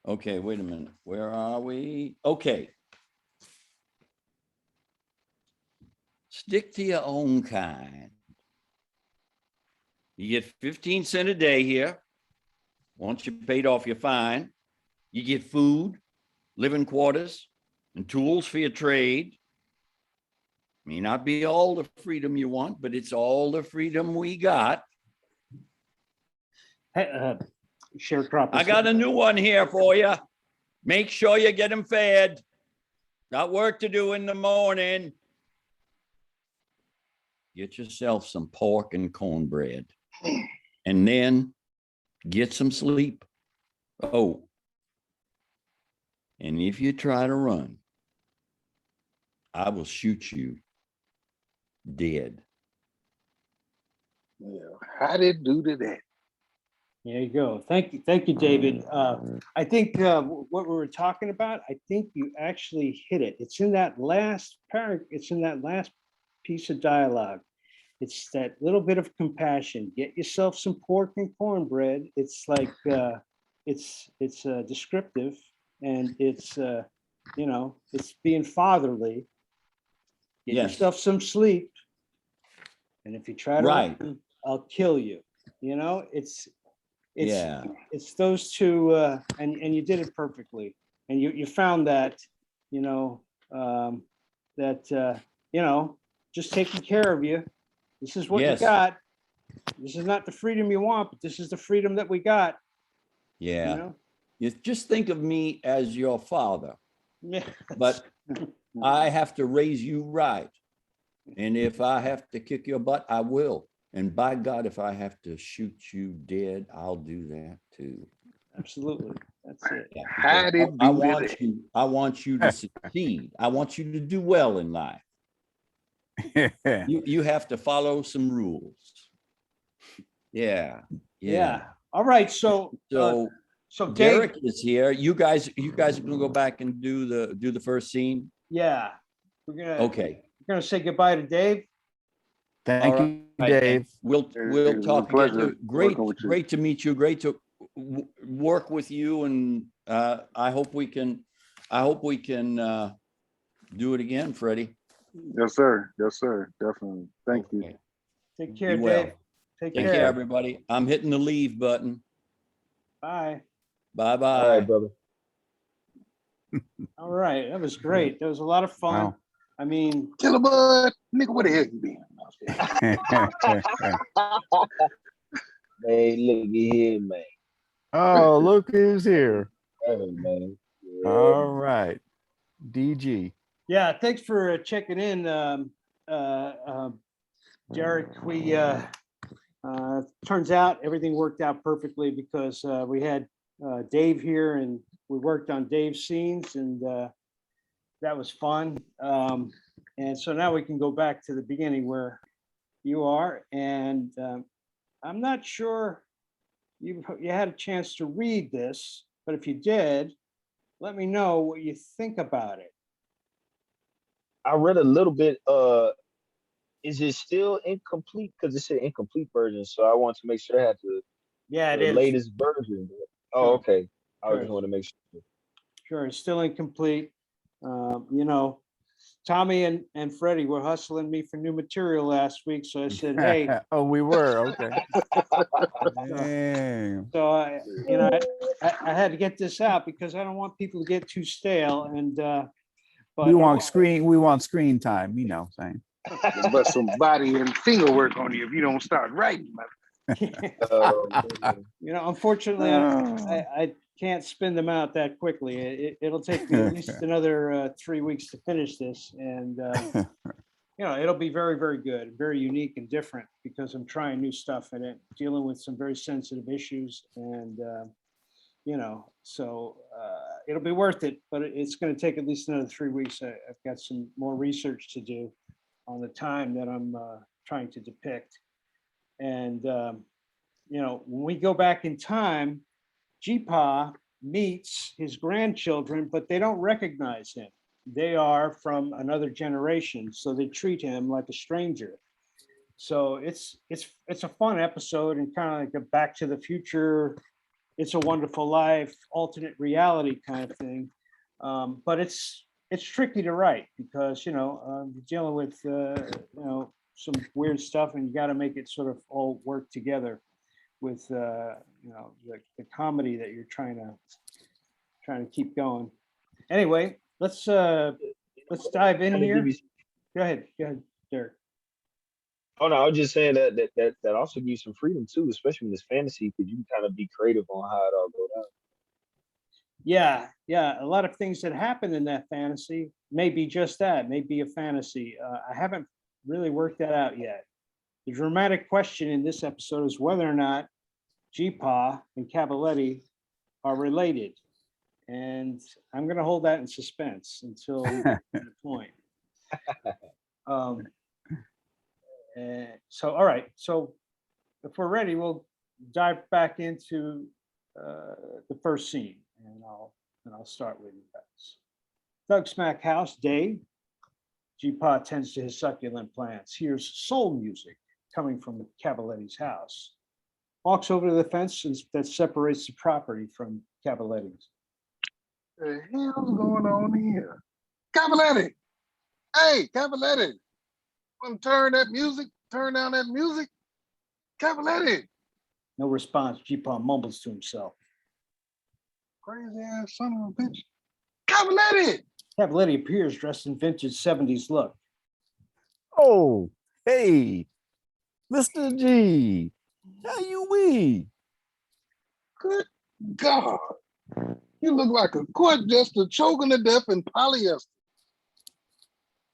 Okay, wait a minute. Where are we? Okay. Stick to your own kind. You get 15 cents a day here. Once you paid off your fine, you get food, living quarters, and tools for your trade. May not be all the freedom you want, but it's all the freedom we got. Sharecropper. I got a new one here for you. Make sure you get them fed. Got work to do in the morning. Get yourself some pork and cornbread, and then get some sleep. Oh, and if you try to run, I will shoot you dead. Yeah, how did do to that? There you go. Thank you, David. I think what we were talking about, I think you actually hit it. It's in that last paragraph. It's in that last piece of dialogue. It's that little bit of compassion. Get yourself some pork and cornbread. It's like it's descriptive, and it's it's being fatherly. Get Yes. yourself some sleep, and if you try to run, I'll kill you. It's those two, and you did it perfectly, and you found that just taking care of you. This is what you got. This is not the freedom you want, but this is the freedom that we got. Yeah. You just think of me as your father. Yeah. But I have to raise you right. And if I have to kick your butt, I will. And by God, if I have to shoot you dead, I'll do that too. Absolutely. That's it. Yeah, How did I want you to succeed. I want you to do well in life. You have to follow some rules. Yeah. All right. So Derrick Dave, is here. You guys are gonna go back and do the first scene. yeah, we're gonna say goodbye to Dave. Thank you, Dave. We'll It's talk a pleasure again. Great working with you. to meet you. Great to work with you, and I hope we can do it again, Freddie. Yes, sir. Yes, sir. Definitely. Thank you. Okay. Take care, Be well. Dave. Take Take care. care, everybody. I'm hitting the leave button. Bye. Bye All right, bye. brother. All right, that was great. That was a lot of fun. Wow. I mean, Killer Bud, nigga, where the hell you been? Man, look here, man. Oh, look who's here. Hey, man. Yeah, All right. DG. yeah, thanks for checking in, Derrick. We turns out everything worked out perfectly because we had Dave here and we worked on Dave's scenes, and that was fun. And so now we can go back to the beginning where you are, and I'm not sure you had a chance to read this, but if you did, let me know what you think about it. I read a little bit. Is it still incomplete? Because it's an incomplete version, so I want to make sure I had Yeah, it the is. latest version. Oh, Sure. okay. I Sure. just want to make sure. Sure, it's still incomplete. You know, Tommy and Freddie were hustling me for new material last week, so I said, hey. Oh, we were. Okay. Damn. So I had to get this out because I don't want people to get too stale, and but We want screen time, you know what I'm saying. But some body and finger work on you if you don't start writing. you know, unfortunately, I can't spin them out that quickly. It'll take me at least another 3 weeks to finish this, and you know, it'll be very, very good, very unique and different because I'm trying new stuff in it, dealing with some very sensitive issues, and you know, so it'll be worth it, but it's going to take at least another 3 weeks. I've got some more research to do on the time that I'm trying to depict. And, you know, when we go back in time, Jeepaw meets his grandchildren, but they don't recognize him. They are from another generation, so they treat him like a stranger. So it's a fun episode and kind of like a Back to the Future, It's a Wonderful Life, alternate reality kind of thing. But it's tricky to write because, you know, you're dealing with, you know, some weird stuff, and you got to make it sort of all work together with, you know, the comedy that you're trying to keep going. Anyway, let's dive in here. Go ahead, Derrick. Oh no, I was just saying that also gives you some freedom too, especially in this fantasy, because you can kind of be creative on how it all goes down. Yeah, a lot of things that happen in that fantasy may be just that, may be a fantasy. I haven't really worked that out yet. The dramatic question in this episode is whether or not Jeepaw and Cavaletti are related. And I'm going to hold that in suspense until we get to the point. So, all right. So if we're ready, we'll dive back into the first scene, and I'll start with you guys. Thugsmack house, Dave. Jeepaw tends to his succulent plants. Hears soul music coming from Cavaletti's house. Walks over to the fence that separates the property from Cavaletti's. The hell's going on here? Cavaletti! Hey, Cavaletti! Want to turn down that music? Cavaletti! No response. Jeepaw mumbles to himself. Crazy ass son of a bitch. Cavaletti! Cavaletti appears dressed in vintage 70s look. Oh, hey, Mr. G, how you we? Good God. You look like a court jester choking to death in polyester.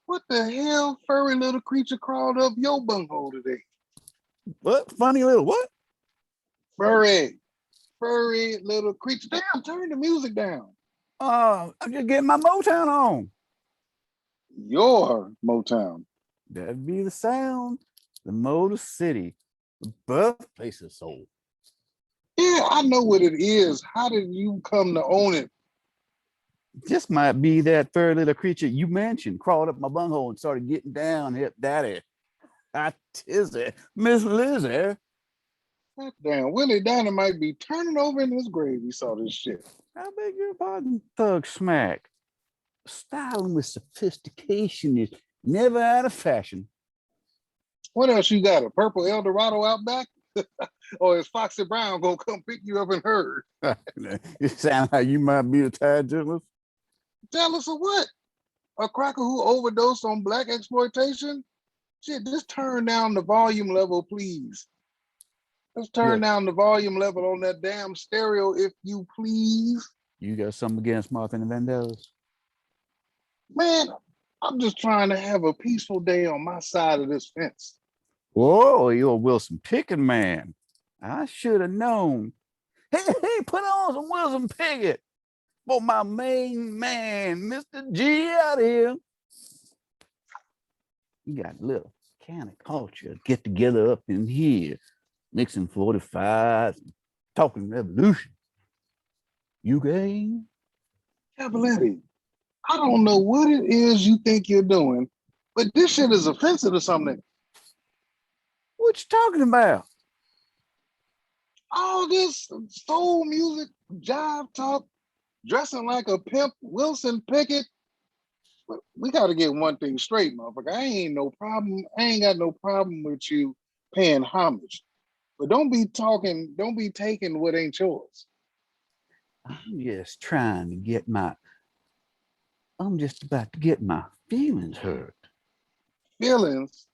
What the hell furry little creature crawled up your bunghole today? What funny little what? Furry little creature. Damn, turn the music down. I'm just getting my Motown on. Your Motown. That'd be the sound, the Motor City, the birthplace of soul. Yeah, I know what it is. How did you come to own it? This might be that furry little creature you mentioned, crawled up my bunghole and started getting down, hip daddy. I tizzy, Miss Lizzie. God damn, Willie Dynamite be turning over in his grave. He saw this shit. I beg your pardon, Thugsmack. Styling with sophistication is never out of fashion. What else you got? A purple Eldorado out back? Or is Foxy Brown gonna come pick you up in herd? It sounds like you might be a tad jealous. Jealous of what? A cracker who overdosed on black exploitation? Shit, just turn down the volume level, please. Let's turn Look, down the volume level on that damn stereo, if you please. you got something against Martha and Vandellas? Man, I'm just trying to have a peaceful day on my side of this fence. Whoa, you're a Wilson Pickett man. I should have known. Hey, put on some Wilson Pickett for my main man, Mr. G out here. You got a little counterculture get together up in here, mixing 45s, talking revolution. You game? Cavaletti, I don't know what it is you think you're doing, but this shit is offensive or something. What you talking about? All this soul music, jive talk, dressing like a pimp, Wilson Pickett. But we got to get one thing straight, motherfucker. I ain't got no problem with you paying homage. But don't be taking what ain't yours. I'm just about to get my feelings hurt. Feelings?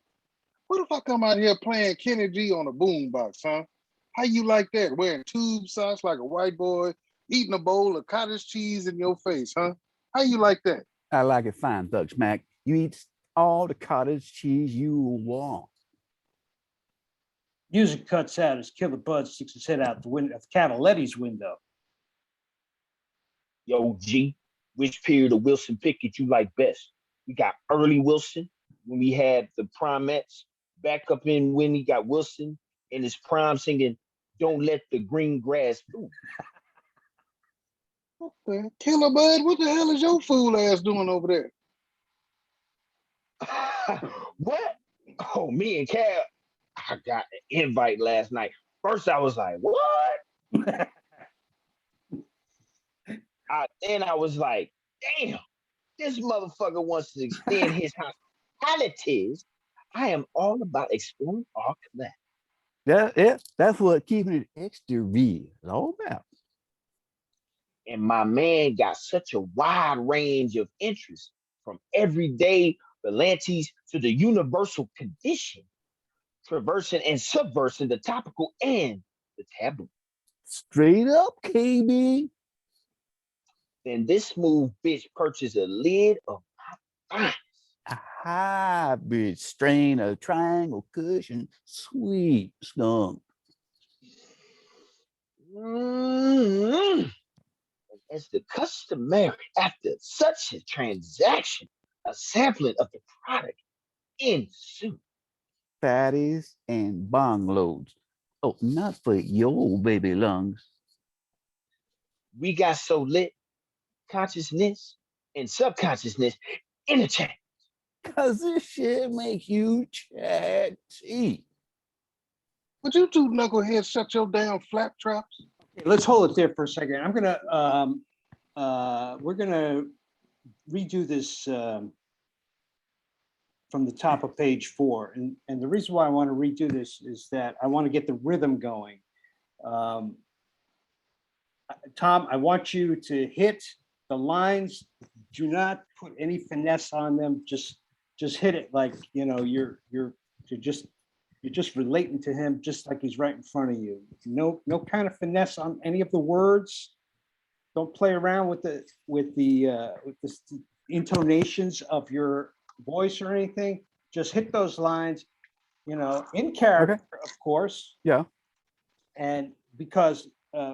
What if I come out here playing Kenny G on a boombox, huh? How you like that? Wearing tube socks like a white boy, eating a bowl of cottage cheese in your face, huh? How you like that? I like it fine, Thugsmack. You eat all the cottage cheese you want. Music cuts out as Killer Bud sticks his head out the window of Cavaletti's window. Yo, G, which period of Wilson Pickett you like best? We got early Wilson when we had the Primettes, back up in when he got Wilson in his prime singing, "Don't Let the Green Grass Fool." Okay. Killer Bud, what the hell is your fool ass doing over there? What? Oh, me and Cal, I got an invite last night. First, I was like, what? Then I was like, damn, this motherfucker wants to extend his hospitalities. I am all about exploring our class. That's what keeping it extra real is all about. And my man got such a wide range of interests, from everyday Volantes to the universal condition, traversing and subversing the topical and the taboo. Straight up, KB. Then this smooth bitch purchased a lid of my finest. A hybrid strain of triangle cushion, sweet skunk. Mm-hmm. As the customary after such a transaction, a sampling of the product ensued. Fatties and bong loads. Oh, not for your baby lungs. We got so lit, consciousness and subconsciousness interchange. Cause this shit make you chatty. Would you two knuckleheads shut your damn flap traps? Okay, let's hold it there for a second. We're gonna redo this from the top of page 4. And the reason why I want to redo this is that I want to get the rhythm going. Tom, I want you to hit the lines. Do not put any finesse on them. Just hit it like, you know, you're just relating to him just like he's right in front of you. No kind of finesse on any of the words. Don't play around with the intonations of your voice or anything. Just hit those lines, you know, in character, okay, of course. Yeah. And because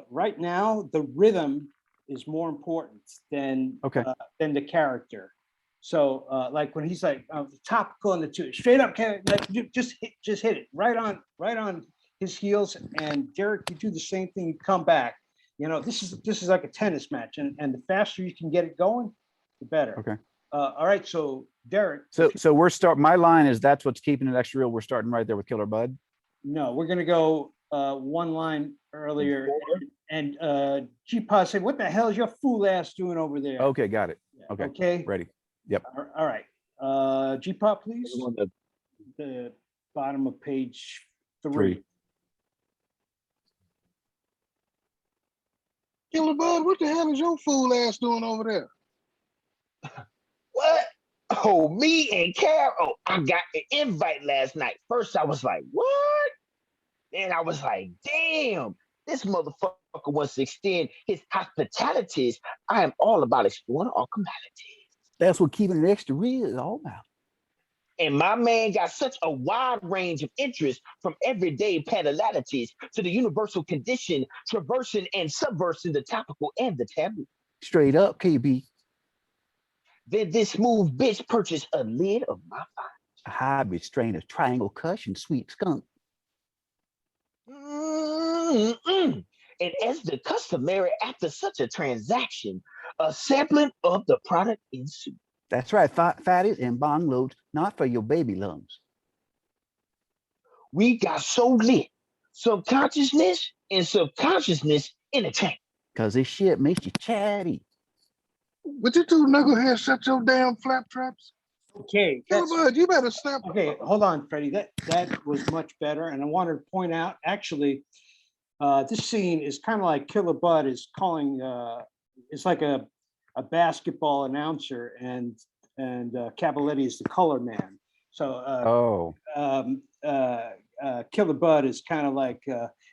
right now the rhythm is more important than the character. So like when he's like topical and the two straight up, like just hit it right on his heels. And Derrick, you do the same thing. You come back. You know, this is like a tennis match, and the faster you can get it going, the better. Okay. All right. So Derrick. So my line is that's what's keeping it extra real. We're starting right there with Killer Bud. No, we're gonna go one line earlier, and G-Pod said, "What the hell is your fool ass doing over there?" Okay, got it. Okay, Okay. ready. Yep. All right. G-Pod, please. On the- The bottom of page 3. 3. Killer Bud, what the hell is your fool ass doing over there? What? Oh, me and Carol. I got an invite last night. First, I was like, what? Then I was like, damn, this motherfucker wants to extend his hospitalities. I am all about exploring our commodities. That's what keeping it extra real is all about. And my man got such a wide range of interests from everyday pedalalities to the universal condition, traversing and subversing the topical and the taboo. Straight up, KB. Then this smooth bitch purchased a lid of my fire. A hybrid strain of triangle kush and sweet skunk. Mm-mm. And as the customary after such a transaction, a sampling of the product ensued. That's right, fatties and bong loads, not for your baby lungs. We got so lit, subconsciousness and subconsciousness in a tank. Cause this shit makes you chatty. Would you two knuckleheads shut your damn flap traps? Okay. Killer Bud, you better snap. Okay, hold on, Freddie. That was much better. And I wanted to point out, actually, this scene is kind of like Killer Bud is calling. It's like a basketball announcer, and Cavaletti is the color man. So Killer Bud is kind of like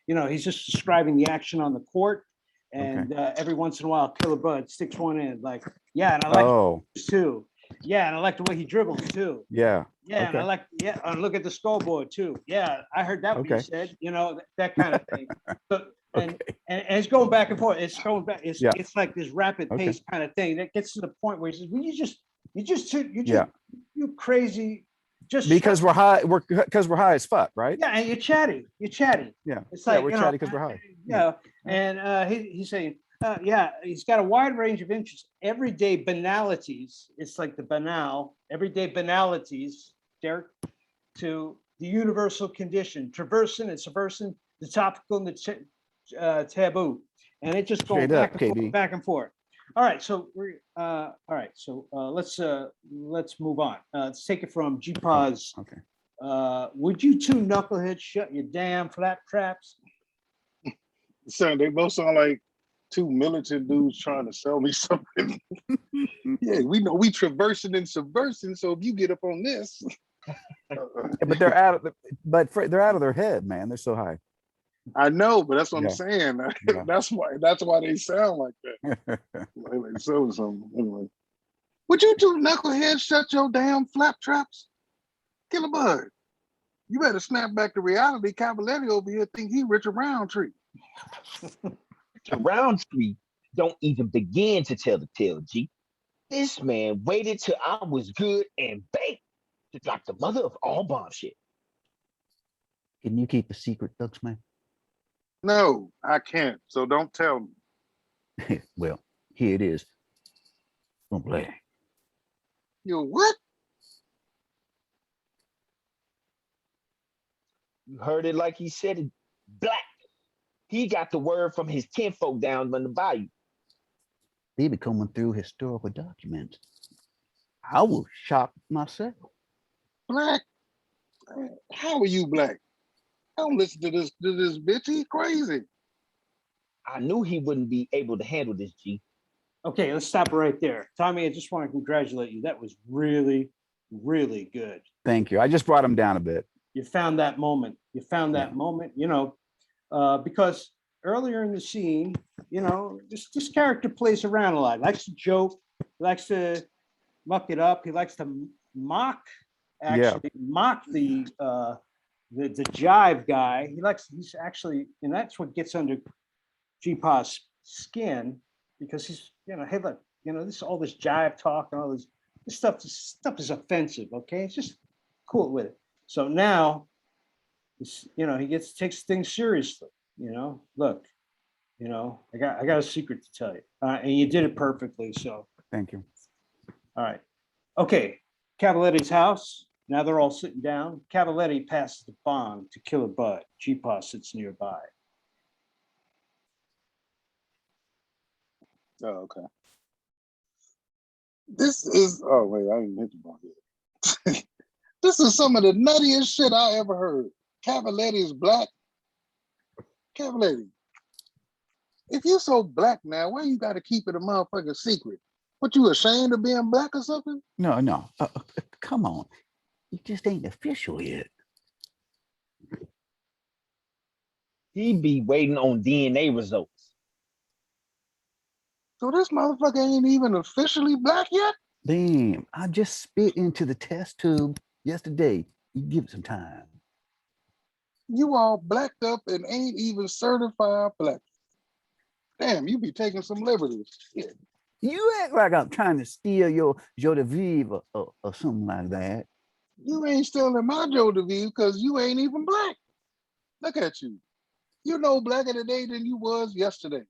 he's just describing the action on the court, and every once in a while, Killer Bud sticks one in, like, yeah, and I like this too. Yeah, and I like the way he dribbles too. Yeah. Yeah, and I like, and look at the scoreboard too. Yeah, I heard that what you said, that kind of thing. So, and it's going back and forth. It's going back. It's like this rapid pace kind of thing that gets to the point where he says, "Well, you crazy." Just because we're high. Because we're high as fuck, right? Yeah, and you're chatty. Yeah, it's like we're chatty because we're high. Yeah, and he's saying, he's got a wide range of interests. Everyday banalities. It's like the banal, everyday banalities, Derrick, to the universal condition, traversing and subversing the topical and the taboo, and it just goes back and forth. All right, so we're all right. So let's move on. Let's take it from G-Pause. Okay. Would you two knuckleheads shut your damn flap traps? Son, they both sound like two militant dudes trying to sell me something. Yeah, we know we traversing and subversing. So if you get up on this, but they're out of their head, man. They're so high. I know, but that's what I'm saying. That's why they sound like that. Like something. Anyway, would you two knuckleheads shut your damn flap traps? Killer Bud, you better snap back to reality. Cavaletti over here think he Richard Roundtree. Roundtree don't even begin to tell the tale, G. This man waited till I was good and baked to drop the mother of all bomb shit. Can you keep a secret, Thugsmack? No, I can't. So don't tell me. Well, here it is. Don't play. You what? You heard it like he said it. Black. He got the word from his kinfolk down on the bayou. They be coming through historical documents. I was shocked myself. Black? How are you black? Don't listen to this bitch. He's crazy. I knew he wouldn't be able to handle this, G. Okay, let's stop right there. Tommy, I just want to congratulate you. That was really, really good. Thank you. I just brought him down a bit. You found that moment. Because earlier in the scene, this character plays around a lot. He likes to joke. He likes to muck it up. He likes to mock the jive guy. He's actually, and that's what gets under G-Pa's skin, because he's, hey, look, all this jive talk and all this stuff is offensive. Okay, it's just cool with it. So now, he takes things seriously. Look, I got a secret to tell you, and you did it perfectly. So thank you. All right, okay, Cavaletti's house. Now they're all sitting down. Cavaletti passes the bong to Killer Bud. G-Pa sits nearby. Oh, okay. This is, oh wait, I didn't hit the ball yet. This is some of the nuttiest shit I ever heard. Cavaletti is black. Cavaletti, if you're so black now, why you gotta keep it a motherfucking secret? What, you ashamed of being black or something? No. Come on. It just ain't official yet. He be waiting on DNA results. So this motherfucker ain't even officially black yet? Damn, I just spit into the test tube yesterday. You give it some time. You all blacked up and ain't even certified black. Damn, you be taking some liberties. Shit. You act like I'm trying to steal your joie de vivre or something like that. You ain't stealing my Joe DeVille because you ain't even black. Look at you. You know blacker today than you was yesterday.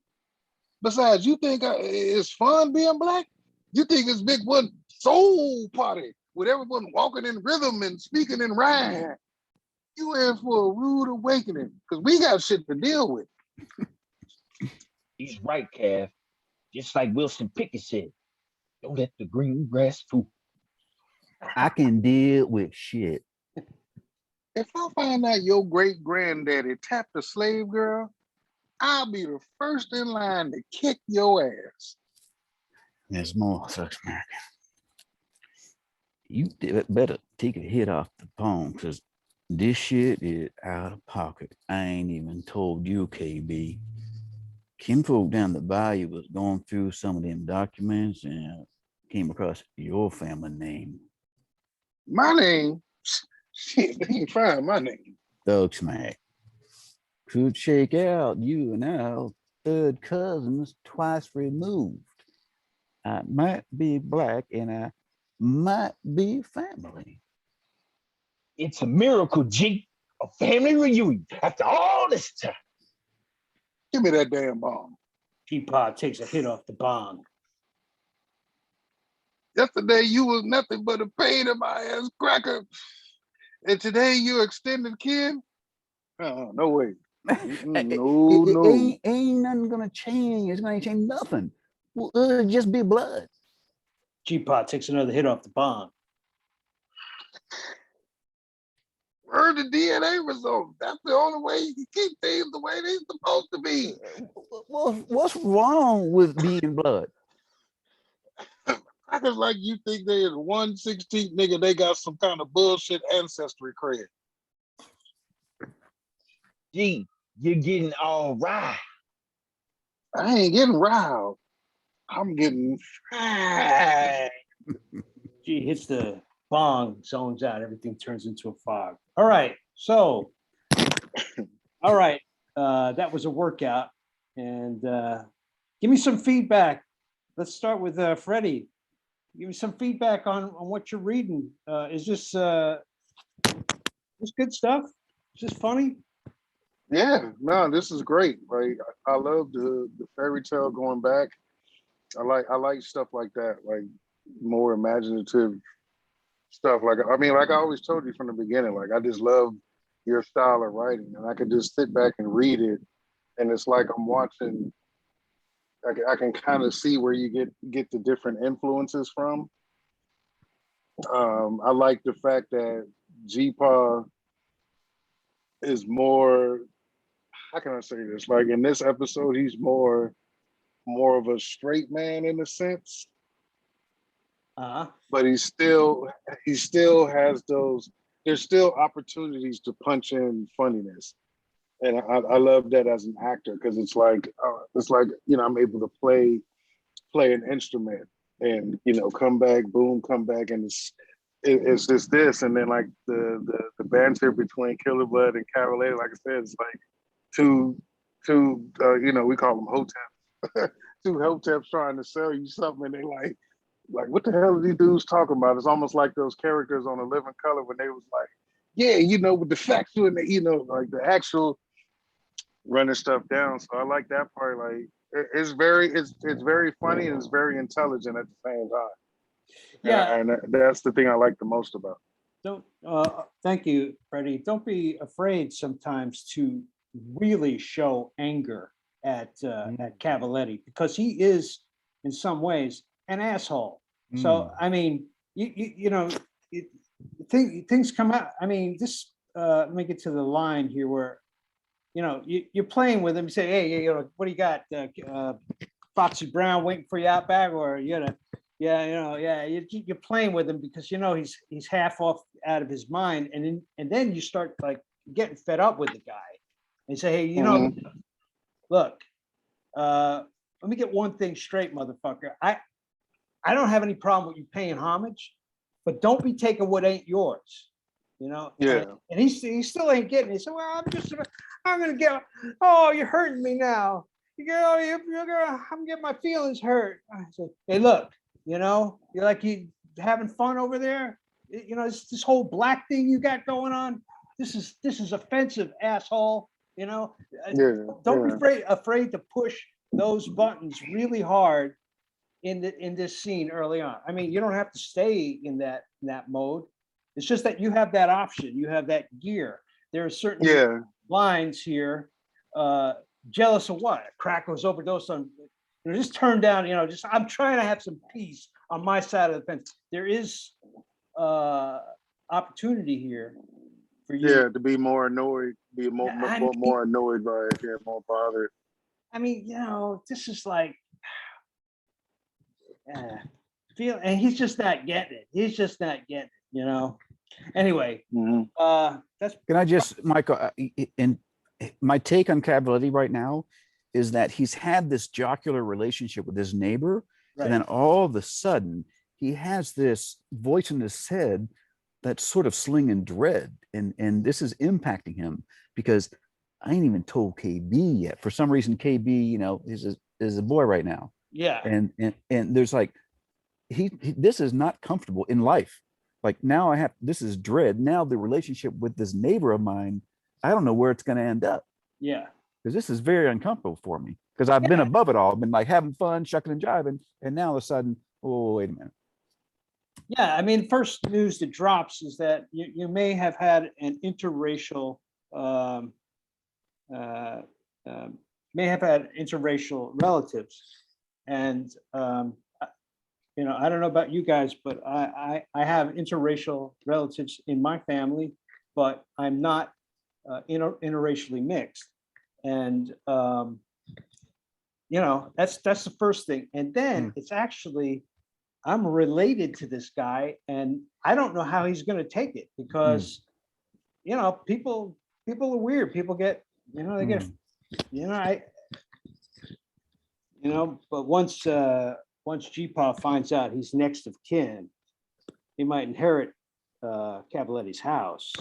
Besides, you think it's fun being black? You think it's big one soul party with everyone walking in rhythm and speaking in rhyme. You in for a rude awakening because we got shit to deal with. He's right, Cav. Just like Wilson Pickett said, don't let the green grass fool. I can deal with shit. If I find out your great granddaddy tapped a slave girl, I'll be the first in line to kick your ass. There's more, Thugsmack. You better take a hit off the phone because this shit is out of pocket. I ain't even told you, KB. Kinfolk down the bayou was going through some of them documents and came across your family name. My name? Shit, they ain't find my name. Thugsmack. Could shake out you and our third cousins twice removed. I might be black and I might be family. It's a miracle, G. A family reunion after all this time. Give me that damn bomb. G-Pa takes a hit off the bong. Yesterday you was nothing but a pain in my ass cracker. And today you extended kin? No way. No. Ain't nothing gonna change. It's gonna change nothing. Well, it'll just be blood. G-Pa takes another hit off the bong. Where's the DNA results? That's the only way you can keep things the way they're supposed to be. What's wrong with being blood? Crackers like you think they is 1/16 nigga, they got some kind of bullshit ancestry cred. G, you're getting all right. I ain't getting riled. I'm getting fried. G hits the bong, zones out, everything turns into a fog. All right, so, all right, that was a workout. And give me some feedback. Let's start with Freddy. Give me some feedback on what you're reading. Is this good stuff? Is this funny? Yeah, no, this is great. Like I love the fairy tale going back. I like stuff like that, like more imaginative stuff. Like like I always told you from the beginning, like I just love your style of writing, and I could just sit back and read it, and it's like I'm watching. I can kind of see where you get the different influences from. I like the fact that G-Pa is more. How can I say this? Like in this episode, he's more of a straight man in a sense. But he still has those. There's still opportunities to punch in funniness, and I love that as an actor because it's like I'm able to play an instrument and come back, boom, come back, and it's just this, and then like the banter between Killer Bud and Cavalier, like I said, it's like two we call them hoteps, two hoteps trying to sell you something, and they like what the hell are these dudes talking about? It's almost like those characters on A Living Color when they was like, yeah, with the factual and like the actual running stuff down. So I like that part. Like it's very funny and it's very intelligent at the same time. Yeah, and that's the thing I like the most about it. Don't, thank you, Freddie. Don't be afraid sometimes to really show anger at Cavaletti, because he is in some ways an asshole. So, I mean, you know, it, things come out. I mean, this, let me get to the line here where, you know, you're playing with him, you say, hey, you know, what do you got? Foxy Brown waiting for you out back, or you know, yeah, you know, yeah, you're playing with him because you know he's half off out of his mind, and then you start like getting fed up with the guy and say, hey, you know, look, let me get one thing straight, motherfucker. I don't have any problem with you paying homage, but don't be taking what ain't yours. You know, Yeah. and he still ain't getting it. He said, well, I'm gonna get, oh, you're hurting me now. You go, you're gonna, I'm getting my feelings hurt. I said, hey, look, you know, you're like you having fun over there. You know, this whole black thing you got going on. This is offensive, asshole. You know, Yeah. don't Yeah. be afraid to push those buttons really hard in this scene early on. I mean, you don't have to stay in that mode. It's just that you have that option. You have that gear. There are certain Yeah. lines here. Jealous of what? Crack was overdosed on. You know, just turn down. You know, just I'm trying to have some peace on my side of the fence. There is opportunity here for you. Yeah. To be more annoyed, be more, I more, mean, more annoyed by it, yeah, more bothered. I mean, you know, this is like, feel, and he's just not getting it. He's just not getting it. You know. Anyway, Mhm. that's Can I just, Michael, in my take on Cavaletti right now is that he's had this jocular relationship with his neighbor, right. and then all of a sudden he has this voice in his head that's sort of slinging dread, and this is impacting him because I ain't even told KB yet. For some reason, KB, you know, is a boy right now, Yeah. and there's like he this is not comfortable in life. Like now I have, this is dread. Now the relationship with this neighbor of mine, I don't know where it's going to end up Yeah. because this is very uncomfortable for me because I've been above it all. I've been like having fun, shucking and jiving. And now all of a sudden, oh, wait a minute. Yeah. I mean, first news that drops is that you may have had an interracial, um, uh, may have had interracial relatives. And, you know, I don't know about you guys, but I have interracial relatives in my family, but I'm not interracially mixed. And, you know, that's the first thing. And then it's actually, I'm related to this guy and I don't know how he's going to take it because, you know, people are weird. People get, you know, they get, you know, you know, but once GPA finds out he's next of kin, he might inherit Cavaletti's house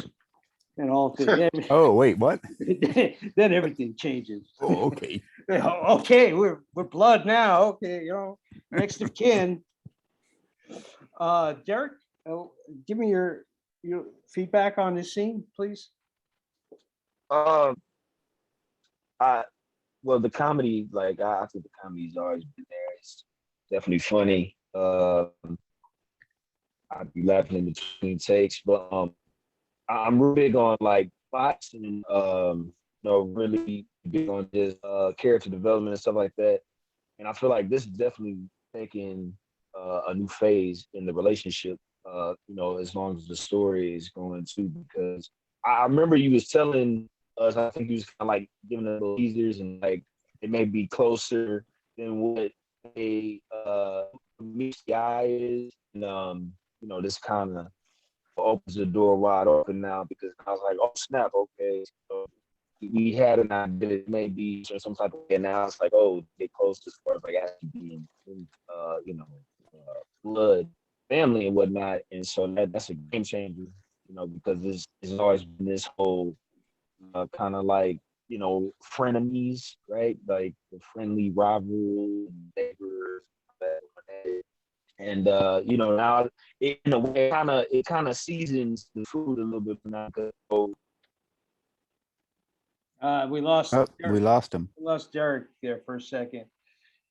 and all things. Oh, wait, what? Then everything changes. Oh, okay. Okay, we're blood now. Okay, you know, next of kin. Derrick, give me your feedback on this scene, please. Um, I well, the comedy, like I think the comedy's always been there. It's definitely funny. I'd be laughing in between takes, but I'm real big on like plots and you know, really big on just character development and stuff like that. And I feel like this is definitely taking a new phase in the relationship. You know, as long as the story is going too, because I remember you was telling us, I think you was kind of like giving us little teasers and like it may be closer than what a meets the eye is, and you know, this kind of opens the door wide open now because I was like, oh snap, okay. So we had an idea that maybe some type of way, and now it's like, oh, get close as far as like actually being in, you know, blood, family and whatnot. And so that's a game changer, you know, because there's always been this whole kind of like, you know, frenemies, right? Like the friendly rival and neighbors. And you know, now in a way it kind of seasons the food a little bit now because We lost Oh, we lost him. Derrick there for a second.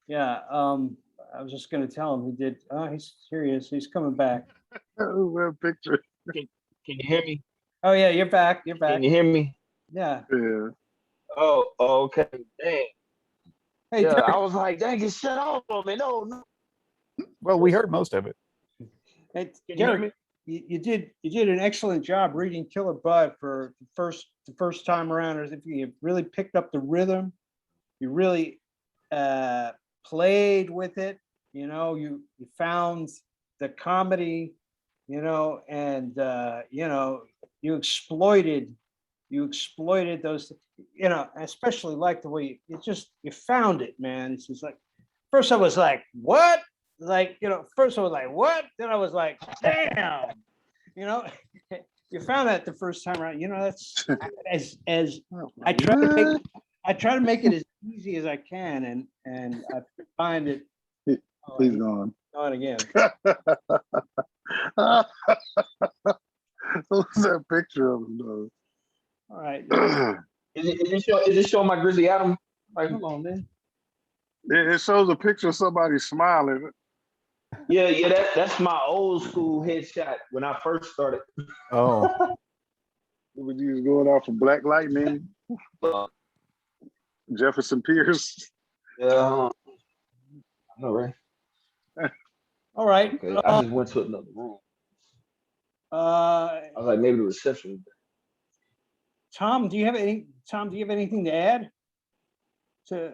Yeah, I was just going to tell him he did. He's here. He is. He's coming back. That picture. Can you hear me? Oh, yeah, you're back. You're back. Can you hear me? Yeah. Yeah. Oh, okay. Dang. Hey, Yeah, I Derrick, was like, dang, it shut off on me. No, no. Well, we heard most of it. hey, Can you hear Derrick, me? you did an excellent job reading Killer Bud for the first time around. I think you really picked up the rhythm. You really played with it. You found the comedy, and you exploited those. I especially like the way you found it, man. It's just like first I was like, what? Like, first I was like, what? Then I was like, damn, you know, you found that the first time around. That's as I try to make What? I try to make it as easy as I can, and I find it. Oh, He's gone. not again. Who's that picture of him, All right. though? Is it showing my Grizzly Adam? Like, hold on, man. It shows a picture of somebody smiling. Yeah, that's my old school headshot when I first started. Oh, When you was going out for Black Lightning, Jefferson Pierce. Yeah, I know, right? All right. Okay, I just went to another room. I was like, maybe the reception. Tom, do you have anything to add to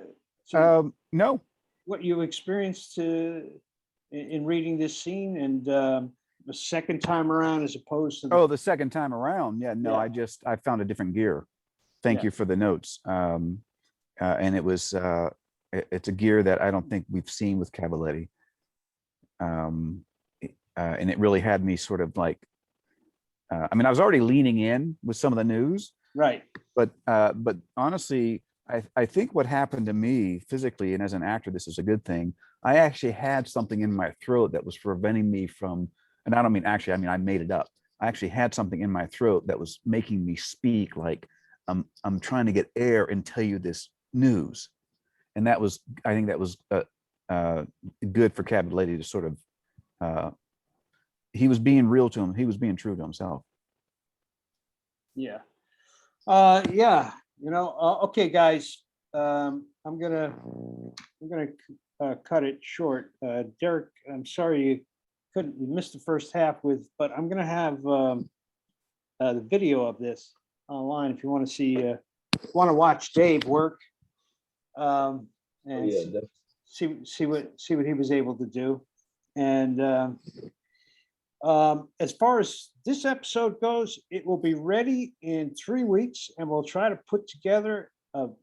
no. what you experienced in reading this scene and the second time around as opposed to Oh, the second time around. Yeah, no, Yeah. I found a different gear. Thank Yeah. you for the notes. And it's a gear that I don't think we've seen with Cavaletti. And it really had me sort of like, I mean, I was already leaning in with some of the news, right. but honestly, I think what happened to me physically and as an actor, this is a good thing. I actually had something in my throat that was preventing me from, and I don't mean actually, I mean, I made it up. I actually had something in my throat that was making me speak like I'm trying to get air and tell you this news. And I think that was good for Cavaletti to sort of, he was being real to him. He was being true to himself. Yeah. Yeah. Okay, guys. I'm gonna cut it short. Derrick, I'm sorry you missed the first half but I'm gonna have the video of this online if you want to see, want to watch Dave work, and Yeah, definitely. see what he was able to do. And as far as this episode goes, it will be ready in 3 weeks, and we'll try to put together the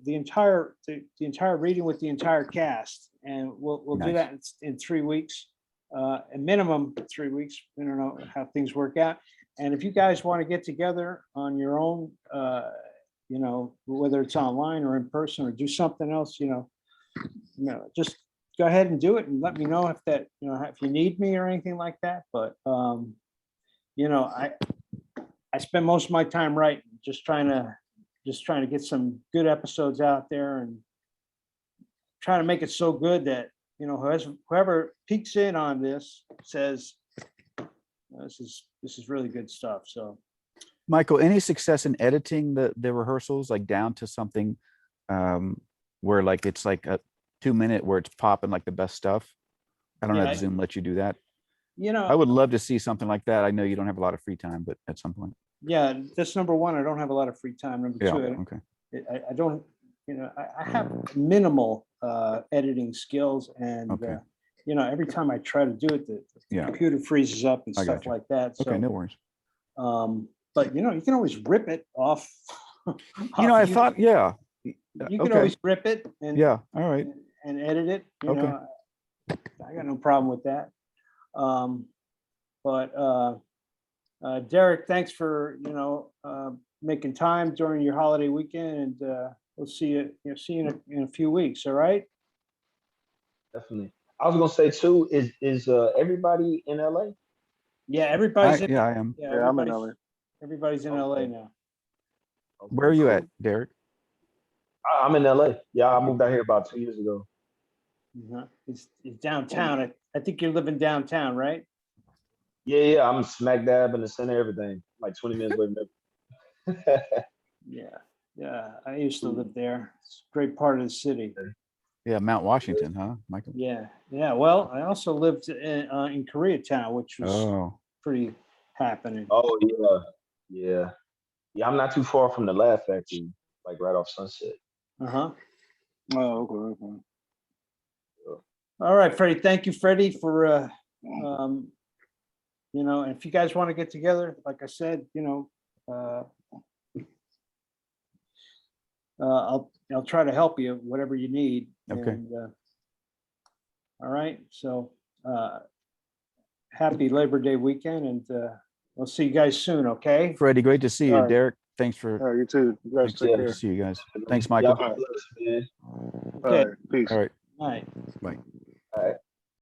entire reading with the entire cast, and we'll do that in 3 weeks, a minimum 3 weeks. We don't know how things work out, and if you guys want to get together on your own, whether it's online or in person or do something else, just go ahead and do it and let me know if you need me or anything like that. But I spend most of my time writing, just trying to get some good episodes out there and trying to make it so good that whoever peeks in on this says this is really good stuff. So, Michael, any success in editing the rehearsals, like down to something where like it's like a 2-minute where it's popping like the best stuff? I don't know if Zoom lets you do that. I would love to see something like that. I know you don't have a lot of free time, but at some point. Yeah, that's number one. I don't have a lot of free time. Number Yeah, two, okay. I don't, I have minimal editing skills, and Okay. every time I try to do it, the computer freezes up and I stuff gotcha. like that. So, Okay, no worries. but you can always rip it off. I thought, yeah. You can always rip it and Yeah, all right. and edit it. Okay. I got no problem with that. But Derrick, thanks for making time during your holiday weekend, and we'll see you in a few weeks. All right. Definitely. I was gonna say too, is everybody in LA? Yeah, everybody's in. Yeah, I am. Yeah, I'm in LA. Everybody's in LA now. Okay, Where are you cool. at, Derrick? I'm in LA. Yeah, I moved out here about 2 years ago. It's downtown. I think you're living downtown, right? Yeah, I'm smack dab in the center of everything. Like 20 minutes away from everything. Yeah. I used to live there. It's a great part of the city. Yeah, Mount Washington, huh, Michael? Yeah. Well, I also lived in Koreatown, which was Oh, pretty happening. Oh yeah. I'm not too far from the Laugh Factory, like right off Sunset. Uh-huh. Oh, okay. All right, Freddie. Thank you, Freddie, for and if you guys want to get together, like I said, I'll try to help you, whatever you need. Okay. And, all right. So happy Labor Day weekend, and we'll see you guys soon. Okay. Freddie, great to see you. All right. Derrick, thanks for. All right, you too. You guys Thanks, take good care. to see you guys. Thanks, Y'all Michael. be blessed, man. All right, peace. All right. All right. Bye.